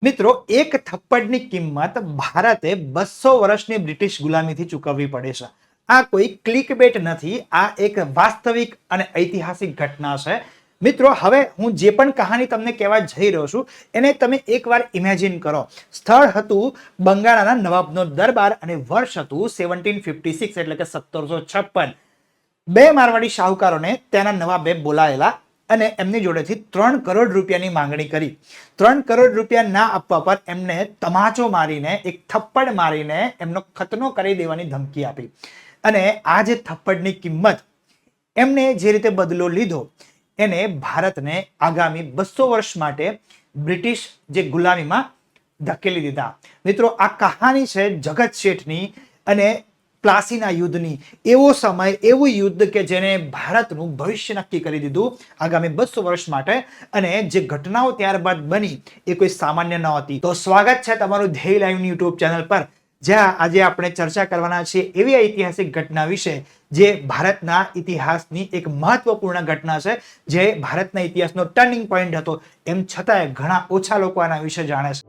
મિત્રો, એક થપ્પડની કિંમત ભારતે 200 વર્ષની બ્રિટિશ ગુલામીથી ચૂકવવી પડે છે. આ કોઈ ક્લિકબેટ નથી, આ એક વાસ્તવિક અને ઐતિહાસિક ઘટના છે. મિત્રો, હવે હું જે પણ કહાની તમને કહેવા જઈ રહ્યો છું એને તમે એકવાર ઇમેજિન કરો. સ્થળ હતું બંગાળાના નવાબનો દરબાર અને વર્ષ હતું 1756 એટલે કે 1756. બે મારવાડી શાહુકારોને ત્યાંના નવાબે બોલાયેલા અને એમની જોડેથી 3 કરોડ રૂપિયાની માંગણી કરી. 3 કરોડ રૂપિયા ના આપવા પર એમને તમાચો મારીને, એક થપ્પડ મારીને એમનો ખતનો કરી દેવાની ધમકી આપી. અને આ જે થપ્પડની કિંમત એમને જે રીતે બદલો લીધો એને ભારતને આગામી 200 વર્ષ માટે બ્રિટિશ જે ગુલામીમાં ધકેલી દીધા. મિત્રો, આ કહાની છે જગત શેઠની અને પ્લાસીના યુદ્ધની. એવો સમય, એવું યુદ્ધ કે જેને ભારતનું ભવિષ્ય નક્કી કરી દીધું આગામી 200 વર્ષ માટે. અને જે ઘટનાઓ ત્યારબાદ બની એ કોઈ સામાન્ય ન હતી. તો સ્વાગત છે તમારું ધ્યેય લાઈવ યુટ્યુબ ચેનલ પર, જ્યાં આજે આપણે ચર્ચા કરવાના છીએ એવી ઐતિહાસિક ઘટના વિશે જે ભારતના ઇતિહાસની એક મહત્વપૂર્ણ ઘટના છે, જે ભારતના ઇતિહાસનો ટર્નિંગ પોઈન્ટ હતો. એમ છતાંય ઘણા ઓછા લોકો આના વિશે જાણે છે.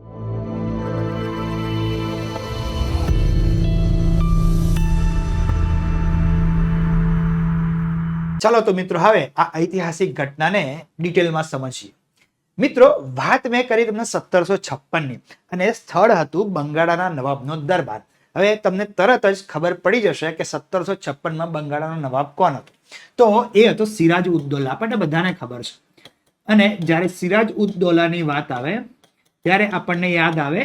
ચાલો તો મિત્રો, હવે આ ઐતિહાસિક ઘટનાને ડિટેલમાં સમજીએ. મિત્રો, વાત મેં કરી તમને 1756 ની અને સ્થળ હતું બંગાળાના નવાબનો દરબાર. હવે તમને તરત જ ખબર પડી જશે કે 1756 બંગાળાનો નવાબ કોણ હતો. તો એ હતો સિરાજ ઉદ દૌલા. આપણને બધાને ખબર છે. અને જ્યારે સિરાજ ઉદ દૌલાની વાત આવે ત્યારે આપણને યાદ આવે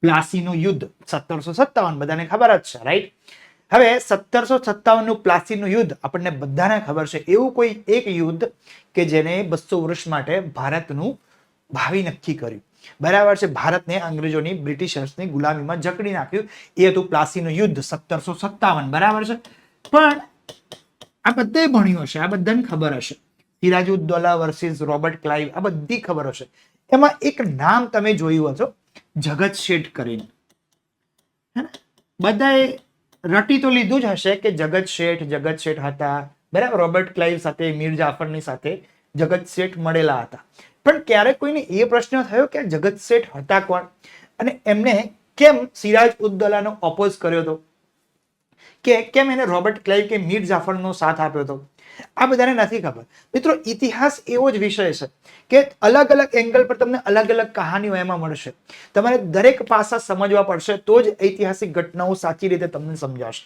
પ્લાસીનું યુદ્ધ 1757. બધાને ખબર જ છે, રાઈટ? હવે 1757 નું પ્લાસીનું યુદ્ધ આપણને બધાને ખબર છે. એવું કોઈ એક યુદ્ધ કે જેને 200 વર્ષ માટે ભારતનું ભાવિ નક્કી કર્યું. બરાબર છે. ભારતને અંગ્રેજોની, બ્રિટિશર્સની ગુલામીમાં જકડી નાખ્યું. એ હતું પ્લાસીનું યુદ્ધ 1757. બરાબર છે. પણ આ બધે ભણ્યું હશે, આ બધાને ખબર હશે. સિરાજુદ્દૌલા વર્સિસ રોબર્ટ ક્લાઇવ, આ બધી ખબર હશે. એમાં એક નામ તમે જોયું હશે, જગત શેઠ કરીને. બધાએ રટી તો લીધું જ હશે કે જગત શેઠ હતા. બરાબર. રોબર્ટ ક્લાઇવ સાથે, મીર જાફરની સાથે જગત શેઠ મળેલા હતા. પણ ક્યારેક કોઈને એ પ્રશ્ન થયો કે જગત શેઠ હતા કોણ અને એમને કેમ સિરાજ ઉદ દૌલાનો ઓપોઝ કર્યો હતો, કે કેમ એને રોબર્ટ ક્લાઇવ કે મીર જાફરનો સાથ આપ્યો હતો? આ બધાને નથી ખબર. મિત્રો, ઇતિહાસ એવો જ વિષય છે કે અલગ અલગ એંગલ પર તમને અલગ અલગ કહાનીઓ એમાં મળશે. તમારે દરેક પાસા સમજવા પડશે તો જ ઐતિહાસિક ઘટનાઓ સાચી રીતે તમને સમજાશે.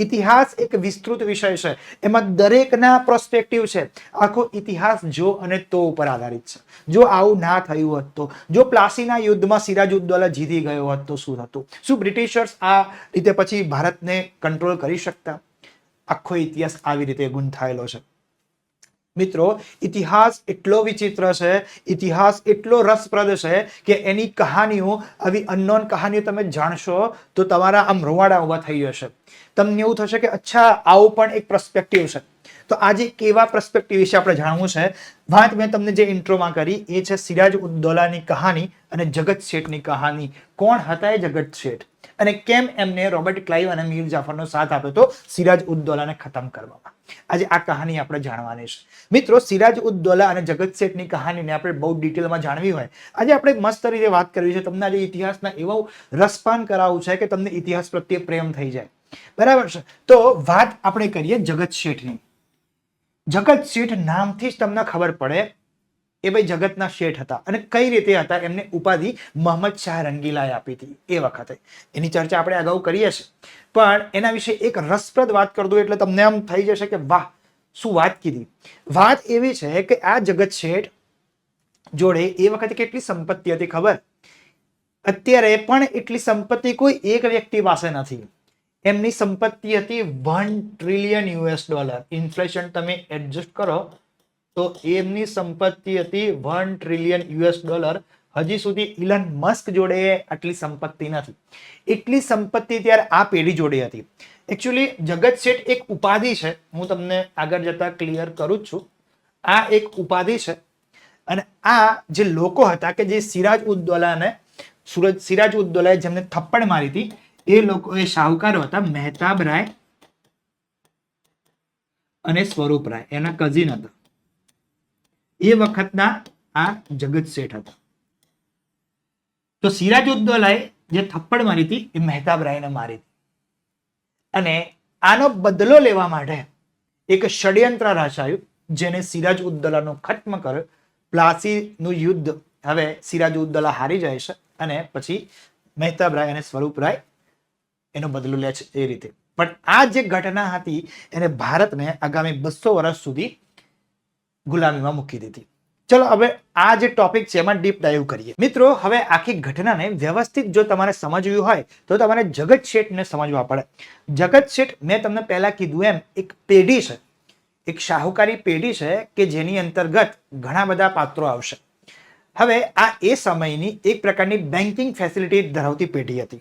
ઇતિહાસ એક વિસ્તૃત વિષય છે. એમાં દરેકના પ્રોસ્પેક્ટિવ છે. આખો ઇતિહાસ જો અને તો ઉપર આધારિત છે. જો આવું ના થયું હોત તો, જો પ્લાસીના યુદ્ધમાં સિરાજુદ્દૌલા જીતી ગયો હોત તો શું થતું? શું બ્રિટિશર્સ આ રીતે પછી ભારતને કંટ્રોલ કરી શકતા? આખો ઇતિહાસ આવી રીતે ગૂંથાયેલો છે. મિત્રો, ઇતિહાસ એટલો વિચિત્ર છે, ઇતિહાસ એટલો રસપ્રદ છે કે એની કહાનીઓ, આવી અનનોન કહાનીઓ તમે જાણશો તો તમારા આમ રોવાડા ઉભા થઈ જશે. તમને એવું થશે કે અચ્છા, આવો પણ એક પર્સપેક્ટિવ છે. તો આજે કેવા પર્સપેક્ટિવ વિશે આપણે જાણવું છે. વાત મેં તમને જે ઇન્ટ્રોમાં કરી એ છે સિરાજ ઉદ દૌલાની કહાની અને જગત શેઠની કહાની. કોણ હતા એ જગત શેઠ અને કેમ એમને રોબર્ટ ક્લાઇવ અને મીર જાફરનો સાથ આપ્યો તો સિરાજ ઉદ દૌલાને ખતમ કરવામાં? આજે આ કહાની આપણે જાણવાની છે. મિત્રો, સિરાજ ઉદ દૌલા અને જગત શેઠની કહાનીને આપણે બહુ ડિટેલમાં જાણવી હોય, આજે આપણે મસ્ત રીતે વાત કરવી છે. તમને આજે ઇતિહાસના એવો રસપાન કરાવવું છે કે તમને ઇતિહાસ પ્રત્યે પ્રેમ થઈ જાય. બરાબર છે. તો વાત આપણે કરીએ જગત શેઠની. જગત શેઠ નામથી જ તમને ખબર પડે એ ભાઈ જગતના શેઠ હતા. અને કઈ રીતે હતા? એમને ઉપાધિ મોહમ્મદ શાહ રંગીલાએ આપી હતી એ વખતે. એની ચર્ચા આપણે અગાઉ કરીએ છીએ. પણ એના વિશે એક રસપ્રદ વાત કરી દઉં એટલે તમને આમ થઈ જશે કે વાહ, શું વાત કીધી. વાત એવી છે કે આ જગત શેઠ જોડે એ વખતે કેટલી સંપત્તિ હતી ખબર? અત્યારે પણ એટલી સંપત્તિ કોઈ એક વ્યક્તિ પાસે નથી. એમની સંપત્તિ હતી $1 ટ્રિલિયન. ઇન્ફ્લેશન તમે એડજસ્ટ કરો તો એમની સંપત્તિ હતી $1 ટ્રિલિયન. હજી સુધી ઇલન મસ્ક જોડે આટલી સંપત્તિ નથી. એટલી સંપત્તિ ત્યારે આ પેઢી જોડે હતી. એકચ્યુઅલી જગત શેઠ એક ઉપાધિ છે. હું તમને આગળ જતા ક્લિયર કરું જ છું. આ એક ઉપાધિ છે. અને આ જે લોકો હતા કે જે સિરાજ ઉદ દૌલાએ જેમને થપ્પડ મારી હતી, એ લોકો એ શાહુકારો હતા. મહેતાબ રાય અને સ્વરૂપ રાય એના કઝિન હતા. એ વખતના આ જગત શેઠ હતા. તો સિરાજુદ્દૌલાએ જે થપ્પડ મારી હતી એ મહેતાબ રાયને મારી હતી. અને આનો બદલો લેવા માટે એક ષડયંત્ર રચાયું જેને સિરાજઉદ્દૌલાનો ખત્મ કર્યો. પ્લાસીનું યુદ્ધ હવે સિરાજઉદ્દૌલા હારી જાય છે અને પછી મહેતાબ રાય અને સ્વરૂપ રાય એનો બદલો લે છે એ રીતે. પણ આ જે ઘટના હતી એને ભારતને આગામી 200 વર્ષ સુધી ગુલામીમાં મૂકી દીધી. ચલો હવે આ જે ટોપિક છે એમાં ડીપ ડાઈવ કરીએ. મિત્રો હવે આખી ઘટનાને વ્યવસ્થિત જો તમારે સમજવી હોય તો તમારે જગત શેઠને સમજવા પડે. જગત શેઠ મેં તમને પહેલા કીધું એમ એક પેઢી છે, એક શાહુકારી પેઢી છે કે જેની અંતર્ગત ઘણા બધા પાત્રો આવશે. હવે આ એ સમયની એક પ્રકારની બેન્કિંગ ફેસિલિટી ધરાવતી પેઢી હતી.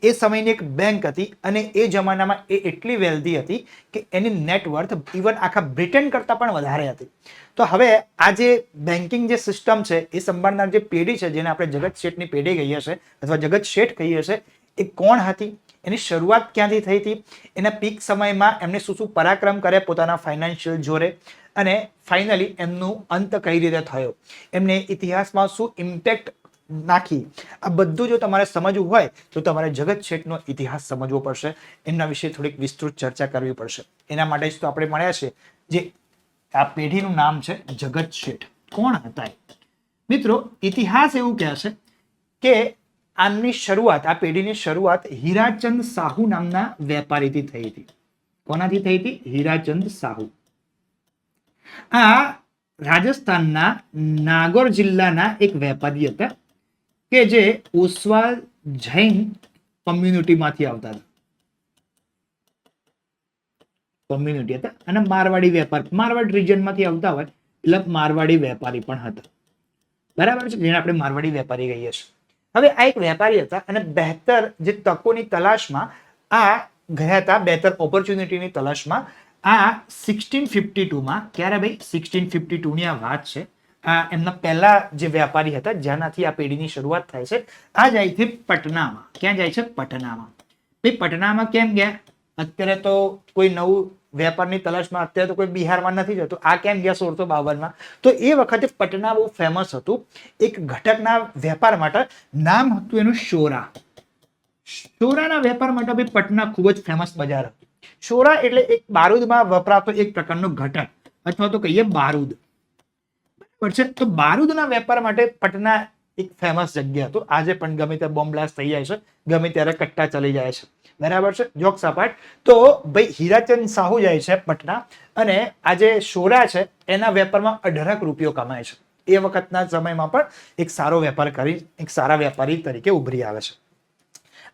એ સમયની એક બેંક હતી અને એ જમાનામાં એ એટલી વેલ્ધી હતી કે એની નેટવર્થ ઇવન આખા બ્રિટન કરતાં પણ વધારે હતી. તો હવે આ જે બેન્કિંગ જે સિસ્ટમ છે એ સંભાળનાર જે પેઢી છે જેને આપણે જગત શેઠની પેઢી કહીએ છીએ અથવા જગત શેઠ કહીએ છીએ એ કોણ હતી, એની શરૂઆત ક્યાંથી થઈ હતી, એના પીક સમયમાં એમને શું શું પરાક્રમ કરે પોતાના ફાઇનાન્શિયલ જોરે અને ફાઇનલી એમનું અંત કઈ રીતે થયો, એમને ઇતિહાસમાં શું ઇમ્પેક્ટ નાખી. આ બધું જો તમારે સમજવું હોય તો તમારે જગત શેઠનો ઇતિહાસ સમજવો પડશે. એમના વિશે થોડીક વિસ્તૃત ચર્ચા કરવી પડશે. એના માટે જ તો આપણે મળ્યા છે. જે આ પેઢીનું નામ છે જગત શેઠ. કોણ હતા મિત્રો? ઇતિહાસ એવું કહે છે કે આમની શરૂઆત, આ પેઢીની શરૂઆત હીરાચંદ સાહુ નામના વેપારીથી થઈ હતી. કોનાથી થઈ હતી? હીરાચંદ સાહુ. આ રાજસ્થાનના નાગોર જિલ્લાના એક વેપારી હતા કે જે ઓસવાલ જૈન કોમ્યુનિટીમાંથી આવતા હતા. કોમ્યુનિટી હતા અને મારવાડી વેપાર, મારવાડ રિજનમાંથી આવતા હોય એટલે મારવાડી વેપારી પણ હતા. બરાબર છે, જેને આપણે મારવાડી વેપારી કહીએ છીએ. હવે આ એક વેપારી હતા અને બહેતર જે તકોની તલાશમાં આ ગયા હતા, બહેતર ઓપોર્ચ્યુનિટીની તલાશમાં. આ 1652માં, ક્યારે ભાઈ? 1652 ની આ વાત છે. આ એમના પહેલા જે વેપારી હતા જેનાથી આ પેઢીની શરૂઆત થાય છે. આ જાય છે પટનામાં. ક્યાં જાય છે? પટનામાં. ભાઈ પટનામાં કેમ ગયા? અત્યારે તો કોઈ નવું વેપારની તલાશમાં અત્યારે તો કોઈ બિહારમાં નથી જતું. આ કેમ ગયા 1652માં? તો એ વખતે પટના બહુ ફેમસ હતું એક ઘટકના વેપાર માટે. નામ હતું એનું શોરા. શોરાના વેપાર માટે ભાઈ પટના ખૂબ જ ફેમસ બજાર હતું. શોરા એટલે એક બારૂદમાં વપરાતો એક પ્રકારનો ઘટક અથવા તો કહીએ બારૂદ. બરાબર છે. તો બારૂદના વેપાર માટે પટના એક ફેમસ જગ્યા હતું. આજે પણ ગમે ત્યાં બોમ્બ બ્લાસ્ટ થઈ જાય છે, ગમે ત્યારે કટ્ટા ચલી જાય છે. બરાબર છે, જોક્સ અપાર્ટ. તો ભાઈ હીરાચંદ સાહુ જાય છે પટના અને આ જે શોરા છે એના વેપારમાં 18 રૂપિયો કમાય છે. એ વખતના સમયમાં પણ એક સારો વેપાર કરી એક સારા વેપારી તરીકે ઉભરી આવે છે.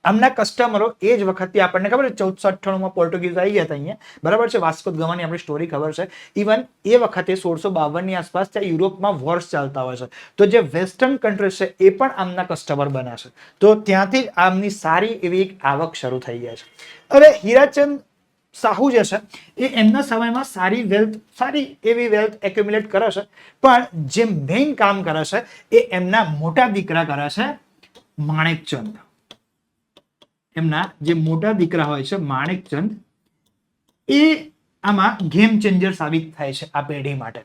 આમના કસ્ટમરો એ જ વખતે આપણને ખબર છે 1498માં પોર્ટુગીઝ આવી ગયા હતા અહીંયા. બરાબર છે, વાસ્કો દ ગામાની આપણી સ્ટોરી ખબર છે. ઇવન એ વખતે 1652 ની આસપાસ ત્યાં યુરોપમાં વોર્સ ચાલતા હોય છે. તો જે વેસ્ટર્ન કન્ટ્રીઝ છે એ પણ આમના કસ્ટમર બન્યા છે. તો ત્યાંથી જ આમની સારી એવી એક આવક શરૂ થઈ જાય છે. હવે હીરાચંદ સાહુ જે છે એ એમના સમયમાં સારી એવી વેલ્થ એક્યુમ્યુલેટ કરે છે. પણ જે મેઇન કામ કરે છે એ એમના મોટા દીકરા કરે છે માણેકચંદ. એમના જે મોટા દીકરા હોય છે માણેકચંદ, એ આમાં ગેમ ચેન્જર સાબિત થાય છે આ પેઢી માટે.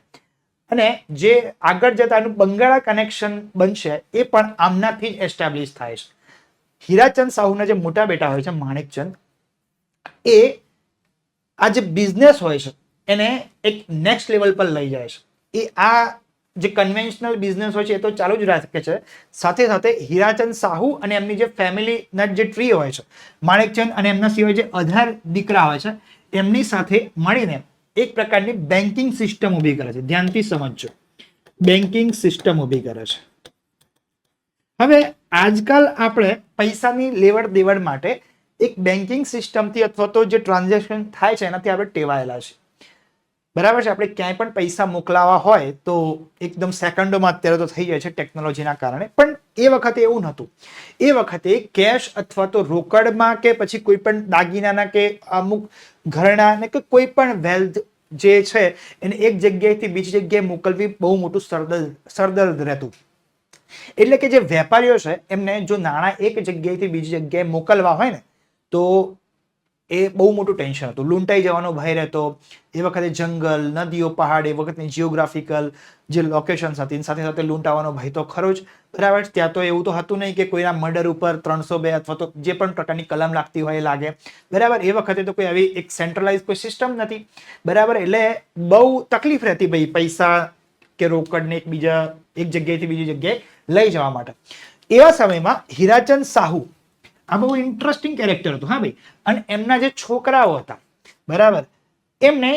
અને જે આગળ જતાનું બંગાળા કનેક્શન બનશે એ પણ આમનાથી જ એસ્ટાબ્લિશ થાય છે. હીરાચંદ સાહુના જે મોટા બેટા હોય છે માણેકચંદ, એ આ જે બિઝનેસ હોય છે એને એક નેક્સ્ટ લેવલ પર લઈ જાય છે. એ આ જે કન્વેન્શનલ બિઝનેસ હોય છે એ તો ચાલુ જ રાખે છે. સાથે સાથે હીરાચંદ સાહુ અને એમની જે ફેમિલીના જે ટ્રી હોય છે, માણેકચંદ અને એમના સિવાય જે 18 દીકરા હોય છે એમની સાથે મળીને એક પ્રકારની બેન્કિંગ સિસ્ટમ ઊભી કરે છે. ધ્યાનથી સમજજો, બેન્કિંગ સિસ્ટમ ઊભી કરે છે. હવે આજકાલ આપણે પૈસાની લેવડ દેવડ માટે એક બેન્કિંગ સિસ્ટમથી અથવા તો જે ટ્રાન્ઝેક્શન થાય છે એનાથી આપણે ટેવાયેલા છે. બરાબર છે, આપણે ક્યાંય પણ પૈસા મોકલાવા હોય તો એકદમ સેકન્ડોમાં અત્યારે તો થઈ જાય છે ટેકનોલોજીના કારણે. પણ એ વખતે એવું નહોતું. એ વખતે કેશ અથવા તો રોકડમાં કે પછી કોઈ પણ દાગીનાના કે અમુક ઘરેણા ને કે કોઈ પણ વેલ્થ જે છે એને એક જગ્યાએથી બીજી જગ્યાએ મોકલવી બહુ મોટું સરદર્દ રહેતું. એટલે કે જે વેપારીઓ છે એમને જો નાણાં એક જગ્યાએથી બીજી જગ્યાએ મોકલવા હોય ને તો એ બહુ મોટું ટેન્શન હતું. લૂંટાઈ જવાનો ભય રહેતો. એ વખતે જંગલ, નદીઓ, પહાડ, એ વખતની જીઓગ્રાફિકલ જે લોકેશન્સ હતી સાથે સાથે લૂંટાવાનો ભય તો ખરો જ. બરાબર. ત્યાં તો એવું તો હતું નહીં કે કોઈના મર્ડર ઉપર 302 અથવા તો જે પણ પ્રકારની કલમ લાગતી હોય એ લાગે. બરાબર. એ વખતે તો કોઈ આવી એક સેન્ટ્રલાઇઝ કોઈ સિસ્ટમ નથી. બરાબર. એટલે બહુ તકલીફ રહેતી ભાઈ પૈસા કે રોકડને એક જગ્યાએથી બીજી જગ્યાએ લઈ જવા માટે. એવા સમયમાં હીરાચંદ સાહુ આ બહુ ઇન્ટરેસ્ટિંગ કેરેક્ટર હતું. હા ભાઈ. અને એમના જે છોકરાઓ હતા, બરાબર, એમને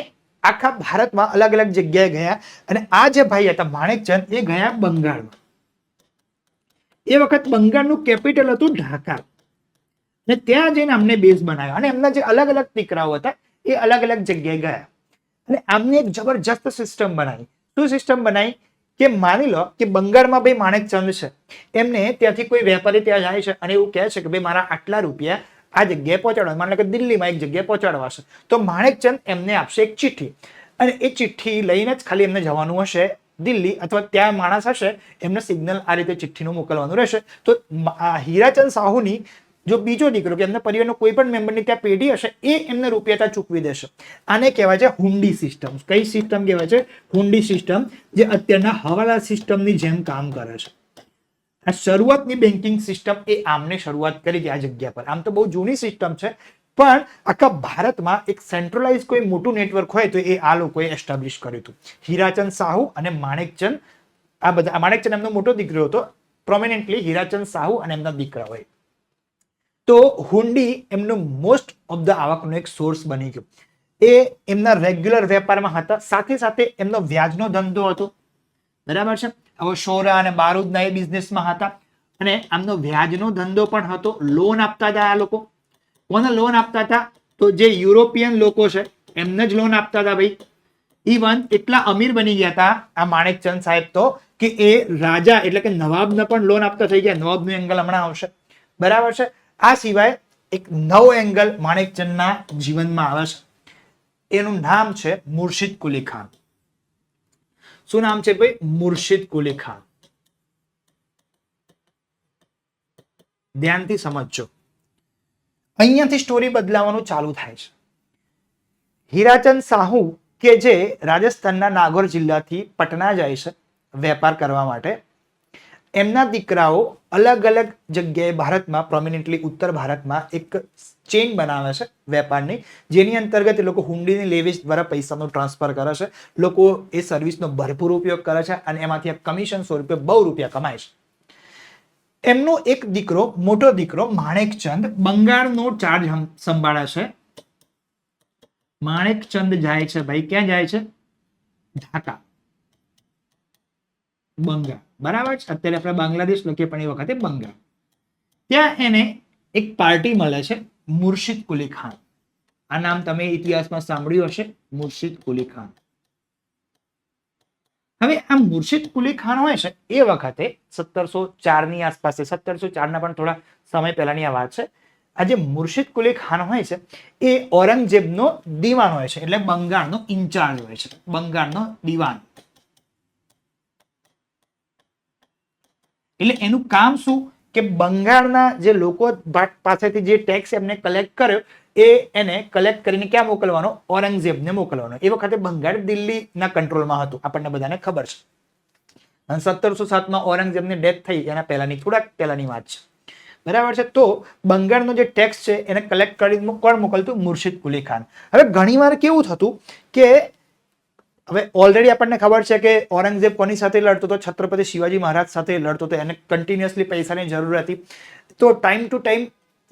આખા ભારતમાં અલગ અલગ જગ્યાએ ગયા. અને આ જે ભાઈ હતા માણેકચંદ, એ ગયા બંગાળમાં. એ વખત બંગાળનું કેપિટલ હતું ઢાકા. અને ત્યાં જઈને અમને બેઝ બનાવ્યો. અને એમના જે અલગ અલગ દીકરાઓ હતા એ અલગ અલગ જગ્યાએ ગયા. અને આમને એક જબરજસ્ત સિસ્ટમ બનાવી. શું સિસ્ટમ બનાવી? કે માની લો કે બંગાળમાં ભાઈ માણેકચંદ છે, એમને ત્યાંથી કોઈ વેપારી ત્યાં જાય છે અને એવું કહે છે કે ભાઈ મારા આટલા રૂપિયા આ જગ્યાએ પહોંચાડવા, માનો કે દિલ્હીમાં એક જગ્યાએ પહોંચાડવા છે, તો માણેકચંદ એમને આપશે એક ચિઠ્ઠી. અને એ ચિઠ્ઠી લઈને જ ખાલી એમને જવાનું હશે દિલ્હી, અથવા ત્યાં માણસ હશે એમને સિગ્નલ આ રીતે ચિઠ્ઠીનું મોકલવાનું રહેશે. તો હીરાચંદ સાહુની જો બીજો દીકરો કે એમના પરિવારનો કોઈ પણ મેમ્બરની ત્યાં પેઢી હશે એ એમને રૂપિયા ત્યાં ચૂકવી દેશે. આને કહેવાય છે હુંડી સિસ્ટમ. કઈ સિસ્ટમ કહેવાય છે? હુંડી સિસ્ટમ, જે અત્યારના હવાલા સિસ્ટમની જેમ કામ કરે છે. આ શરૂઆતની બેન્કિંગ સિસ્ટમ એ આમને શરૂઆત કરી હતી આ જગ્યા પર. આમ તો બહુ જૂની સિસ્ટમ છે, પણ આખા ભારતમાં એક સેન્ટ્રલાઇઝ કોઈ મોટું નેટવર્ક હોય તો એ આ લોકોએ એસ્ટાબ્લિશ કર્યું હતું. હીરાચંદ સાહુ અને માણેકચંદ, આ બધા. માણેકચંદ એમનો મોટો દીકરો હતો, પ્રોમિનેન્ટલી હીરાચંદ સાહુ અને એમના દીકરા હોય. તો હુંડી એમનું મોસ્ટ ઓફ ધ આવકનો એક સોર્સ બની ગયો. એ એમના રેગ્યુલર વેપારમાં હતા, સાથે સાથે એમનો વ્યાજનો ધંધો હતો. બરાબર છે. હવે સોરા અને બારૂદના એ બિઝનેસમાં હતા. અને આમનો વ્યાજનો ધંધો પણ હતો. લોન આપતા હતા આ લોકો. કોને લોન આપતા હતા? તો જે યુરોપિયન લોકો છે એમને જ લોન આપતા હતા ભાઈ. ઇવન એટલા અમીર બની ગયા હતા આ માણેકચંદ સાહેબ તો કે એ રાજા એટલે કે નવાબને પણ લોન આપતા થઈ ગયા. નવાબનું એંગલ હમણાં આવશે. બરાબર છે. આ સિવાય એક નવો એંગલ માણેકચંદના જીવનમાં આવે છે. એનું નામ છે મુર્શિદ કુલી ખાન. શું નામ છે ભાઈ? મુર્શિદ કુલી ખાન. ધ્યાનથી સમજજો. અહીંયાથી સ્ટોરી બદલાવાનું ચાલુ થાય છે. હીરાચંદ સાહુ કે જે રાજસ્થાનના નાગોર જિલ્લાથી પટના જાય છે વેપાર કરવા માટે, એમના દીકરાઓ અલગ અલગ જગ્યાએ ભારતમાં, પ્રોમિનેન્ટલી ઉત્તર ભારતમાં એક ચેઇન બનાવે છે વેપારની, જેની અંતર્ગત એ લોકો હુંડીની લેવેચ દ્વારા પૈસાનો ટ્રાન્સફર કરે છે. લોકો એ સર્વિસનો ભરપૂર ઉપયોગ કરે છે અને એમાંથી કમિશન સ્વરૂપે બહુ રૂપિયા કમાય છે. એમનો એક દીકરો, મોટો દીકરો માણેકચંદ, બંગાળનો ચાર્જ સંભાળે છે. માણેકચંદ જાય છે ભાઈ, ક્યાં જાય છે? ઢાકા, બંગાળ. બરાબર છે. અત્યારે આપણે બાંગ્લાદેશ લખીએ પણ એ વખતે બંગાળ. ત્યાં એને એક પાર્ટી મળે છે, મુર્શિદ કુલી ખાન. આ નામ તમે ઇતિહાસમાં સાંભળ્યું હશે, મુર્શિદ કુલી ખાન. હવે આ મુર્શિદ કુલી ખાન હોય છે એ વખતે 1704 ની આસપાસ, 1704 પણ થોડા સમય પહેલાની આ વાત છે. આ જે મુર્શિદ કુલી ખાન હોય છે એ ઔરંગઝેબનો દીવાન હોય છે, એટલે બંગાળનો ઇન્ચાર્જ હોય છે, બંગાળનો દીવાન. એટલે એનું કામ શું કે બંગાળના જે લોકો પાસેથી જે ટેક્સ એમને કલેક્ટ કર્યો એ એને કલેક્ટ કરીને ક્યાં મોકલવાનો? ઔરંગઝેબને મોકલવાનો. એ વખતે બંગાળ દિલ્હીના કંટ્રોલમાં હતું, આપણને બધાને ખબર છે. અને 1707માં ઔરંગઝેબની ડેથ થઈ એના પહેલાની, થોડાક પહેલાની વાત છે. બરાબર છે. તો બંગાળનો જે ટેક્સ છે એને કલેક્ટ કરી કોણ મોકલતું? મુર્શિદ કુલી ખાન. હવે ઘણીવાર કેવું થતું કે હવે ઓલરેડી આપણને ખબર છે કે ઔરંગઝેબ કોની સાથે લડતો હતો? છત્રપતિ શિવાજી મહારાજ સાથે લડતો હતો. એને કન્ટિન્યુઅસલી પૈસાની જરૂર હતી. તો ટાઈમ ટુ ટાઈમ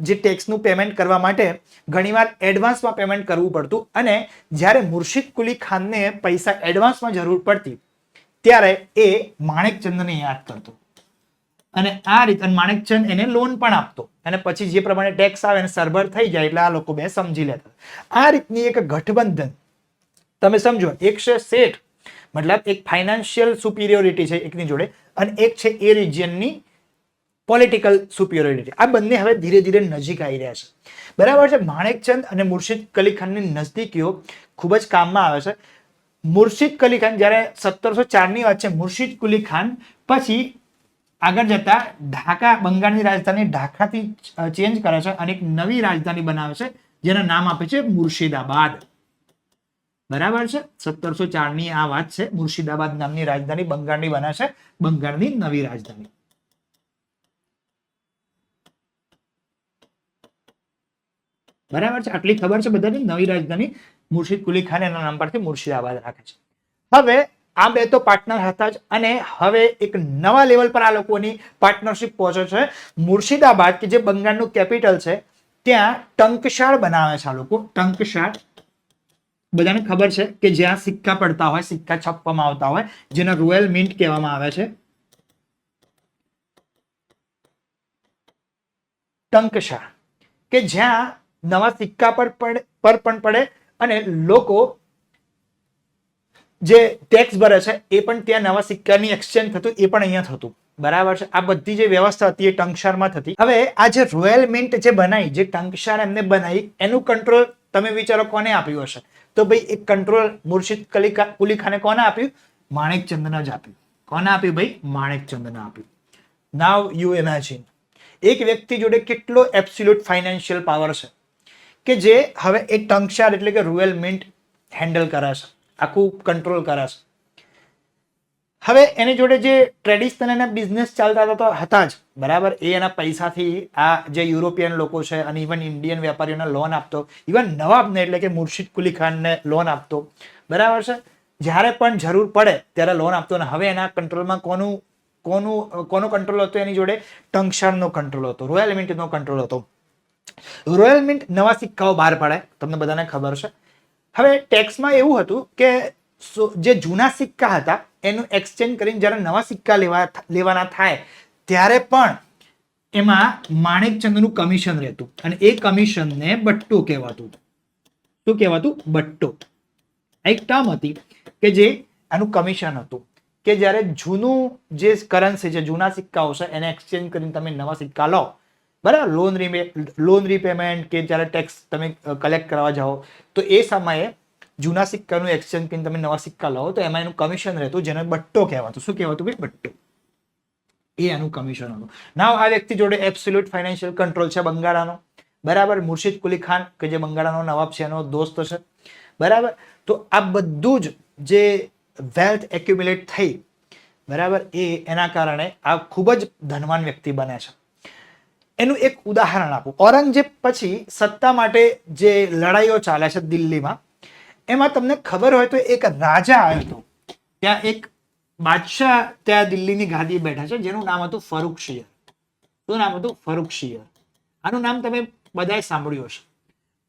જે ટેક્સનું પેમેન્ટ કરવા માટે ઘણીવાર એડવાન્સમાં પેમેન્ટ કરવું પડતું. અને જ્યારે મુર્શિદ કુલી ખાનને પૈસા એડવાન્સમાં જરૂર પડતી ત્યારે એ માણેકચંદને યાદ કરતો અને આ રીતે માણેકચંદ એને લોન પણ આપતો. અને પછી જે પ્રમાણે ટેક્સ આવે એને સરભર થઈ જાય એટલે આ લોકો બે સમજી લેતા. આ રીતની એક ગઠબંધન તમે સમજો. એક છે શેઠ, મતલબ એક ફાઇનાન્શિયલ સુપિરિયોરિટી છે એકની જોડે, અને એક છે એ રિજિયનની પોલિટિકલ સુપિરિયોરિટી. આ બંને હવે ધીરે ધીરે નજીક આવી રહ્યા છે. બરાબર છે. માણેકચંદ અને મુર્શિદ કુલી ખાનની નજદીકીઓ ખૂબ જ કામમાં આવે છે. મુર્શિદ કુલી ખાન જ્યારે 1704 ની વાત છે, મુર્શિદ કુલી ખાન પછી આગળ જતા ઢાકા, બંગાળની રાજધાની ઢાકાથી ચેન્જ કરે છે અને એક નવી રાજધાની બનાવે છે જેના નામ આપે છે મુર્શિદાબાદ. બરાબર છે. 1704 ની આ વાત છે. મુર્શિદાબાદ નામની રાજધાની બંગાળની બને છે, બંગાળની નવી રાજધાની. બરાબર છે. આટલી ખબર છે બધાને. નવી રાજધાની મુર્શિદ કુલી ખાન એના નામ પરથી મુર્શિદાબાદ રાખે છે. હવે આ બે તો પાર્ટનર હતા જ, અને હવે એક નવા લેવલ પર આ લોકોની પાર્ટનરશિપ પહોંચે છે. મુર્શિદાબાદ કે જે બંગાળનું કેપિટલ છે ત્યાં ટંકશાળ બનાવે છે આ લોકો. ટંકશાળ બધાને ખબર છે કે જ્યાં સિક્કા પડતા હોય, સિક્કા છાપવામાં આવતા હોય, જેને રોયલ મિન્ટ કહેવામાં આવે છે. ટંકશાળ કે જ્યાં નવા સિક્કા પર પણ પડે અને લોકો જે ટેક્સ ભરે છે એ પણ ત્યાં નવા સિક્કાની એક્સચેન્જ થતું એ પણ અહીંયા થતું. બરાબર છે. આ બધી જે વ્યવસ્થા હતી એ ટંકશાળમાં થતી. હવે આ જે રોયલ મિન્ટ જે બનાવી, જે ટંકશાળ એમને બનાવી, એનું કંટ્રોલ તમે વિચારો કોને આપ્યું હશે? તો ભાઈ એક કંટ્રોલ મુર્શિદ કુલી ખાને કોને આપ્યું? માણેકચંદને જ આપ્યું. કોને આપ્યું ભાઈ? માણેકચંદને આપ્યું. નાવ યુ ઇમેજિન એક વ્યક્તિ જોડે કેટલો એબ્સોલ્યુટ ફાઇનાન્શિયલ પાવર છે કે જે હવે એ ટંકશાળ એટલે કે રોયલ મિન્ટ હેન્ડલ કરે છે, આખું કંટ્રોલ કરે છે. હવે એની જોડે જે ટ્રેડિશનલ એના બિઝનેસ ચાલતા હતા જ, બરાબર, એ એના પૈસાથી આ જે યુરોપિયન લોકો છે અને ઇવન ઇન્ડિયન વેપારીઓને લોન આપતો, ઇવન નવાબને એટલે કે મુર્શિદ કુલી ખાનને લોન આપતો. બરાબર છે. જ્યારે પણ જરૂર પડે ત્યારે લોન આપતો. અને હવે એના કંટ્રોલમાં કોનો કંટ્રોલ હતો? એની જોડે ટંકશાળનો કંટ્રોલ હતો, રોયલ મિન્ટનો કંટ્રોલ હતો. રોયલ મિન્ટ નવા સિક્કાઓ બહાર પાડે, તમને બધાને ખબર છે. હવે ટેક્સમાં એવું હતું કે જે જૂના સિક્કા હતા એનું એક્સચેન્જ કરીને જ્યારે નવા સિક્કા લેવાના થાય ત્યારે પણ એમાં માણેકચંદનું કમિશન રહેતું, અને એ કમિશનને બટ્ટો કહેવાતું. શું કહેવાતું? બટ્ટો. એક ટર્મ હતી કે જે આનું કમિશન હતું કે જ્યારે જૂનું જે કરન્સી છે, જૂના સિક્કાઓ છે, એને એક્સચેન્જ કરીને તમે નવા સિક્કા લો, બરાબર, લોન રીપેમેન્ટ કે જ્યારે ટેક્સ તમે કલેક્ટ કરવા જાઓ તો એ સમયે જૂના સિક્કાનું એક્સચેન્જ કરીને તમે નવા સિક્કા લો તો એમાં એનું કમિશન રહેતું, જેને બટ્ટો કહેવાતું. શું કહેવાતું ભાઈ? બટ્ટો. એ એનું કમિશન હતું. નાવ આ વ્યક્તિ જોડે એબ્સોલ્યુટ ફાઇનાન્શિયલ કંટ્રોલ છે બંગાળાનો. બરાબર. મુર્શિદ કુલી ખાન કે જે બંગાળાનો નવાબ છે એનો દોસ્ત છે. બરાબર. તો આ બધું જ જે વેલ્થ એક્યુમ્યુલેટ થઈ, બરાબર, એના કારણે આ ખૂબ જ ધનવાન વ્યક્તિ બને છે. એનું એક ઉદાહરણ આપું. ઔરંગઝેબ પછી સત્તા માટે જે લડાઈઓ ચાલે છે દિલ્હીમાં, એમાં તમને ખબર હોય તો એક રાજા આવ્યો હતો. ત્યાં એક બાદશાહ ત્યાં દિલ્હીની ગાદી બેઠા છે જેનું નામ હતું ફરુખશીયર. શું નામ હતું? ફરુખશીયર. આનું નામ તમે બધાએ સાંભળ્યું હશે.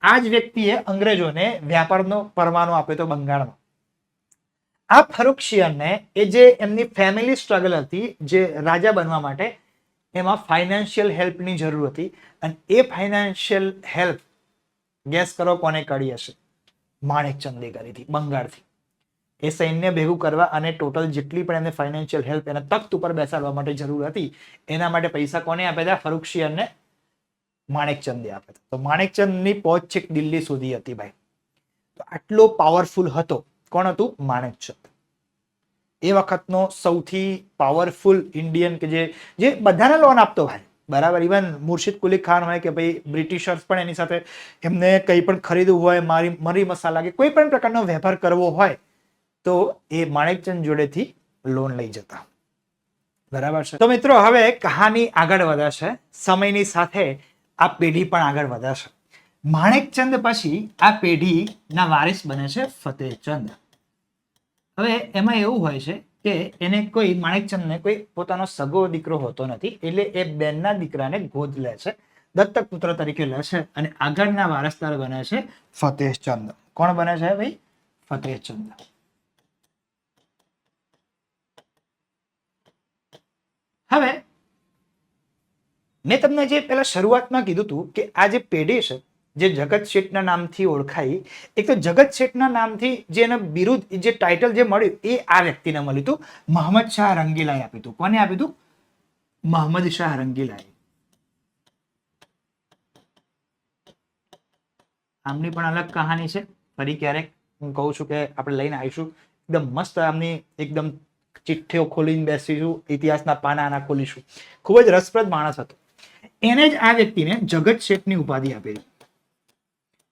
આ જ વ્યક્તિએ અંગ્રેજોને વ્યાપારનો પરવાનો આપ્યો હતો બંગાળમાં. આ ફરુખશીયરને એ જે એમની ફેમિલી સ્ટ્રગલ હતી જે રાજા બનવા માટે, એમાં ફાઇનાન્શિયલ હેલ્પની જરૂર હતી. અને એ ફાઇનાન્શિયલ હેલ્પ ગેસ કરો કોને કરી હશે? માણેકચંદે કરી હતી બંગાળથી. એ સૈન્ય ભેગું કરવા અને ટોટલ જેટલી પણ એમને ફાઇનાન્શિયલ હેલ્પ એના તખ્ત ઉપર બેસાડવા માટે જરૂર હતી, એના માટે પૈસા કોને આપ્યા હતા? ફરુખશીયરને માણેકચંદે આપ્યા હતા. તો માણેકચંદની પહોંચ છેક દિલ્હી સુધી હતી ભાઈ. તો આટલો પાવરફુલ હતો. કોણ હતું? માણેકચંદ. એ વખતનો સૌથી પાવરફુલ ઇન્ડિયન કે જે બધાને લોન આપતો ભાઈ. બરાબર. ઇવન મુર્શિદ કુલી ખાન હોય કે ભાઈ બ્રિટિશર્સ પણ એની સાથે એમને કંઈ પણ ખરીદવું હોય, મરી મસાલા કે કોઈ પણ પ્રકારનો વેપાર કરવો હોય તો એ માણેકચંદ જોડેથી લોન લઈ જતા. બરાબર છે. તો મિત્રો હવે કહાની આગળ વધે છે. સમયની સાથે આ પેઢી પણ આગળ વધે છે. માણેકચંદ પછી આ પેઢીના વારિસ બને છે ફતેહચંદ. હવે એમાં એવું હોય છે કે એને કોઈ માણેકચંદને કોઈ પોતાનો સગો દીકરો હોતો નથી, એટલે એ બેનના દીકરાને ગોદ લે છે, દત્તક પુત્ર તરીકે લે છે, અને આગળના વારસદાર બને છે ફતેહચંદ. કોણ બને છે ભાઈ? ફતેહચંદ. હવે મેં તમને જે પેલા શરૂઆતમાં કીધું હતું કે આ જે પેઢી છે જે જગત શેઠના નામથી ઓળખાઈ, એક તો જગત શેઠના નામથી જે એના બિરુદ, જે ટાઇટલ જે મળ્યું એ આ વ્યક્તિને મળ્યું હતું. મહમદ શાહ રંગીલાએ આપ્યું હતું. કોને આપ્યું હતું? મહમદ શાહ રંગીલાએ. આમની પણ અલગ કહાની છે. ફરી ક્યારેક હું કહું છું કે આપણે લઈને આવીશું. એકદમ મસ્ત આમની એકદમ ચિઠ્ઠીઓ ખોલીને બેસીશું, ઇતિહાસના પાના આના ખોલીશું. ખૂબ જ રસપ્રદ માણસ હતો. એને જ આ વ્યક્તિને જગત શેઠની ઉપાધિ આપેલી.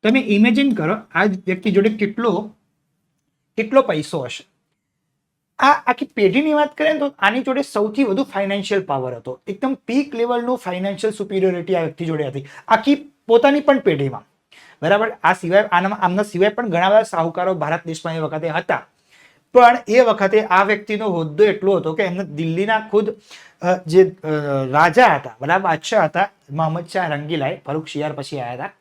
તમે ઇમેજિન કરો આ વ્યક્તિ જોડે કેટલો પૈસો હશે. આ આખી પેઢીની વાત કરીએ ને તો આની જોડે સૌથી વધુ ફાઇનાન્શિયલ પાવર હતો. એકદમ પીક લેવલનું ફાઇનાન્શિયલ સુપિરિયોરિટી આ વ્યક્તિ જોડે હતી આખી પોતાની પણ પેઢીમાં. બરાબર. આ સિવાય આમના સિવાય પણ ઘણા બધા શાહુકારો ભારત દેશમાં એ વખતે હતા. પણ એ વખતે આ વ્યક્તિનો હોદ્દો એટલો હતો કે એમને દિલ્હીના ખુદ જે રાજા હતા, બરાબર, બાદશાહ હતા, મોહમ્મદ શાહ રંગીલાએ, ફરુખ શિયાર પછી આવ્યા હતા,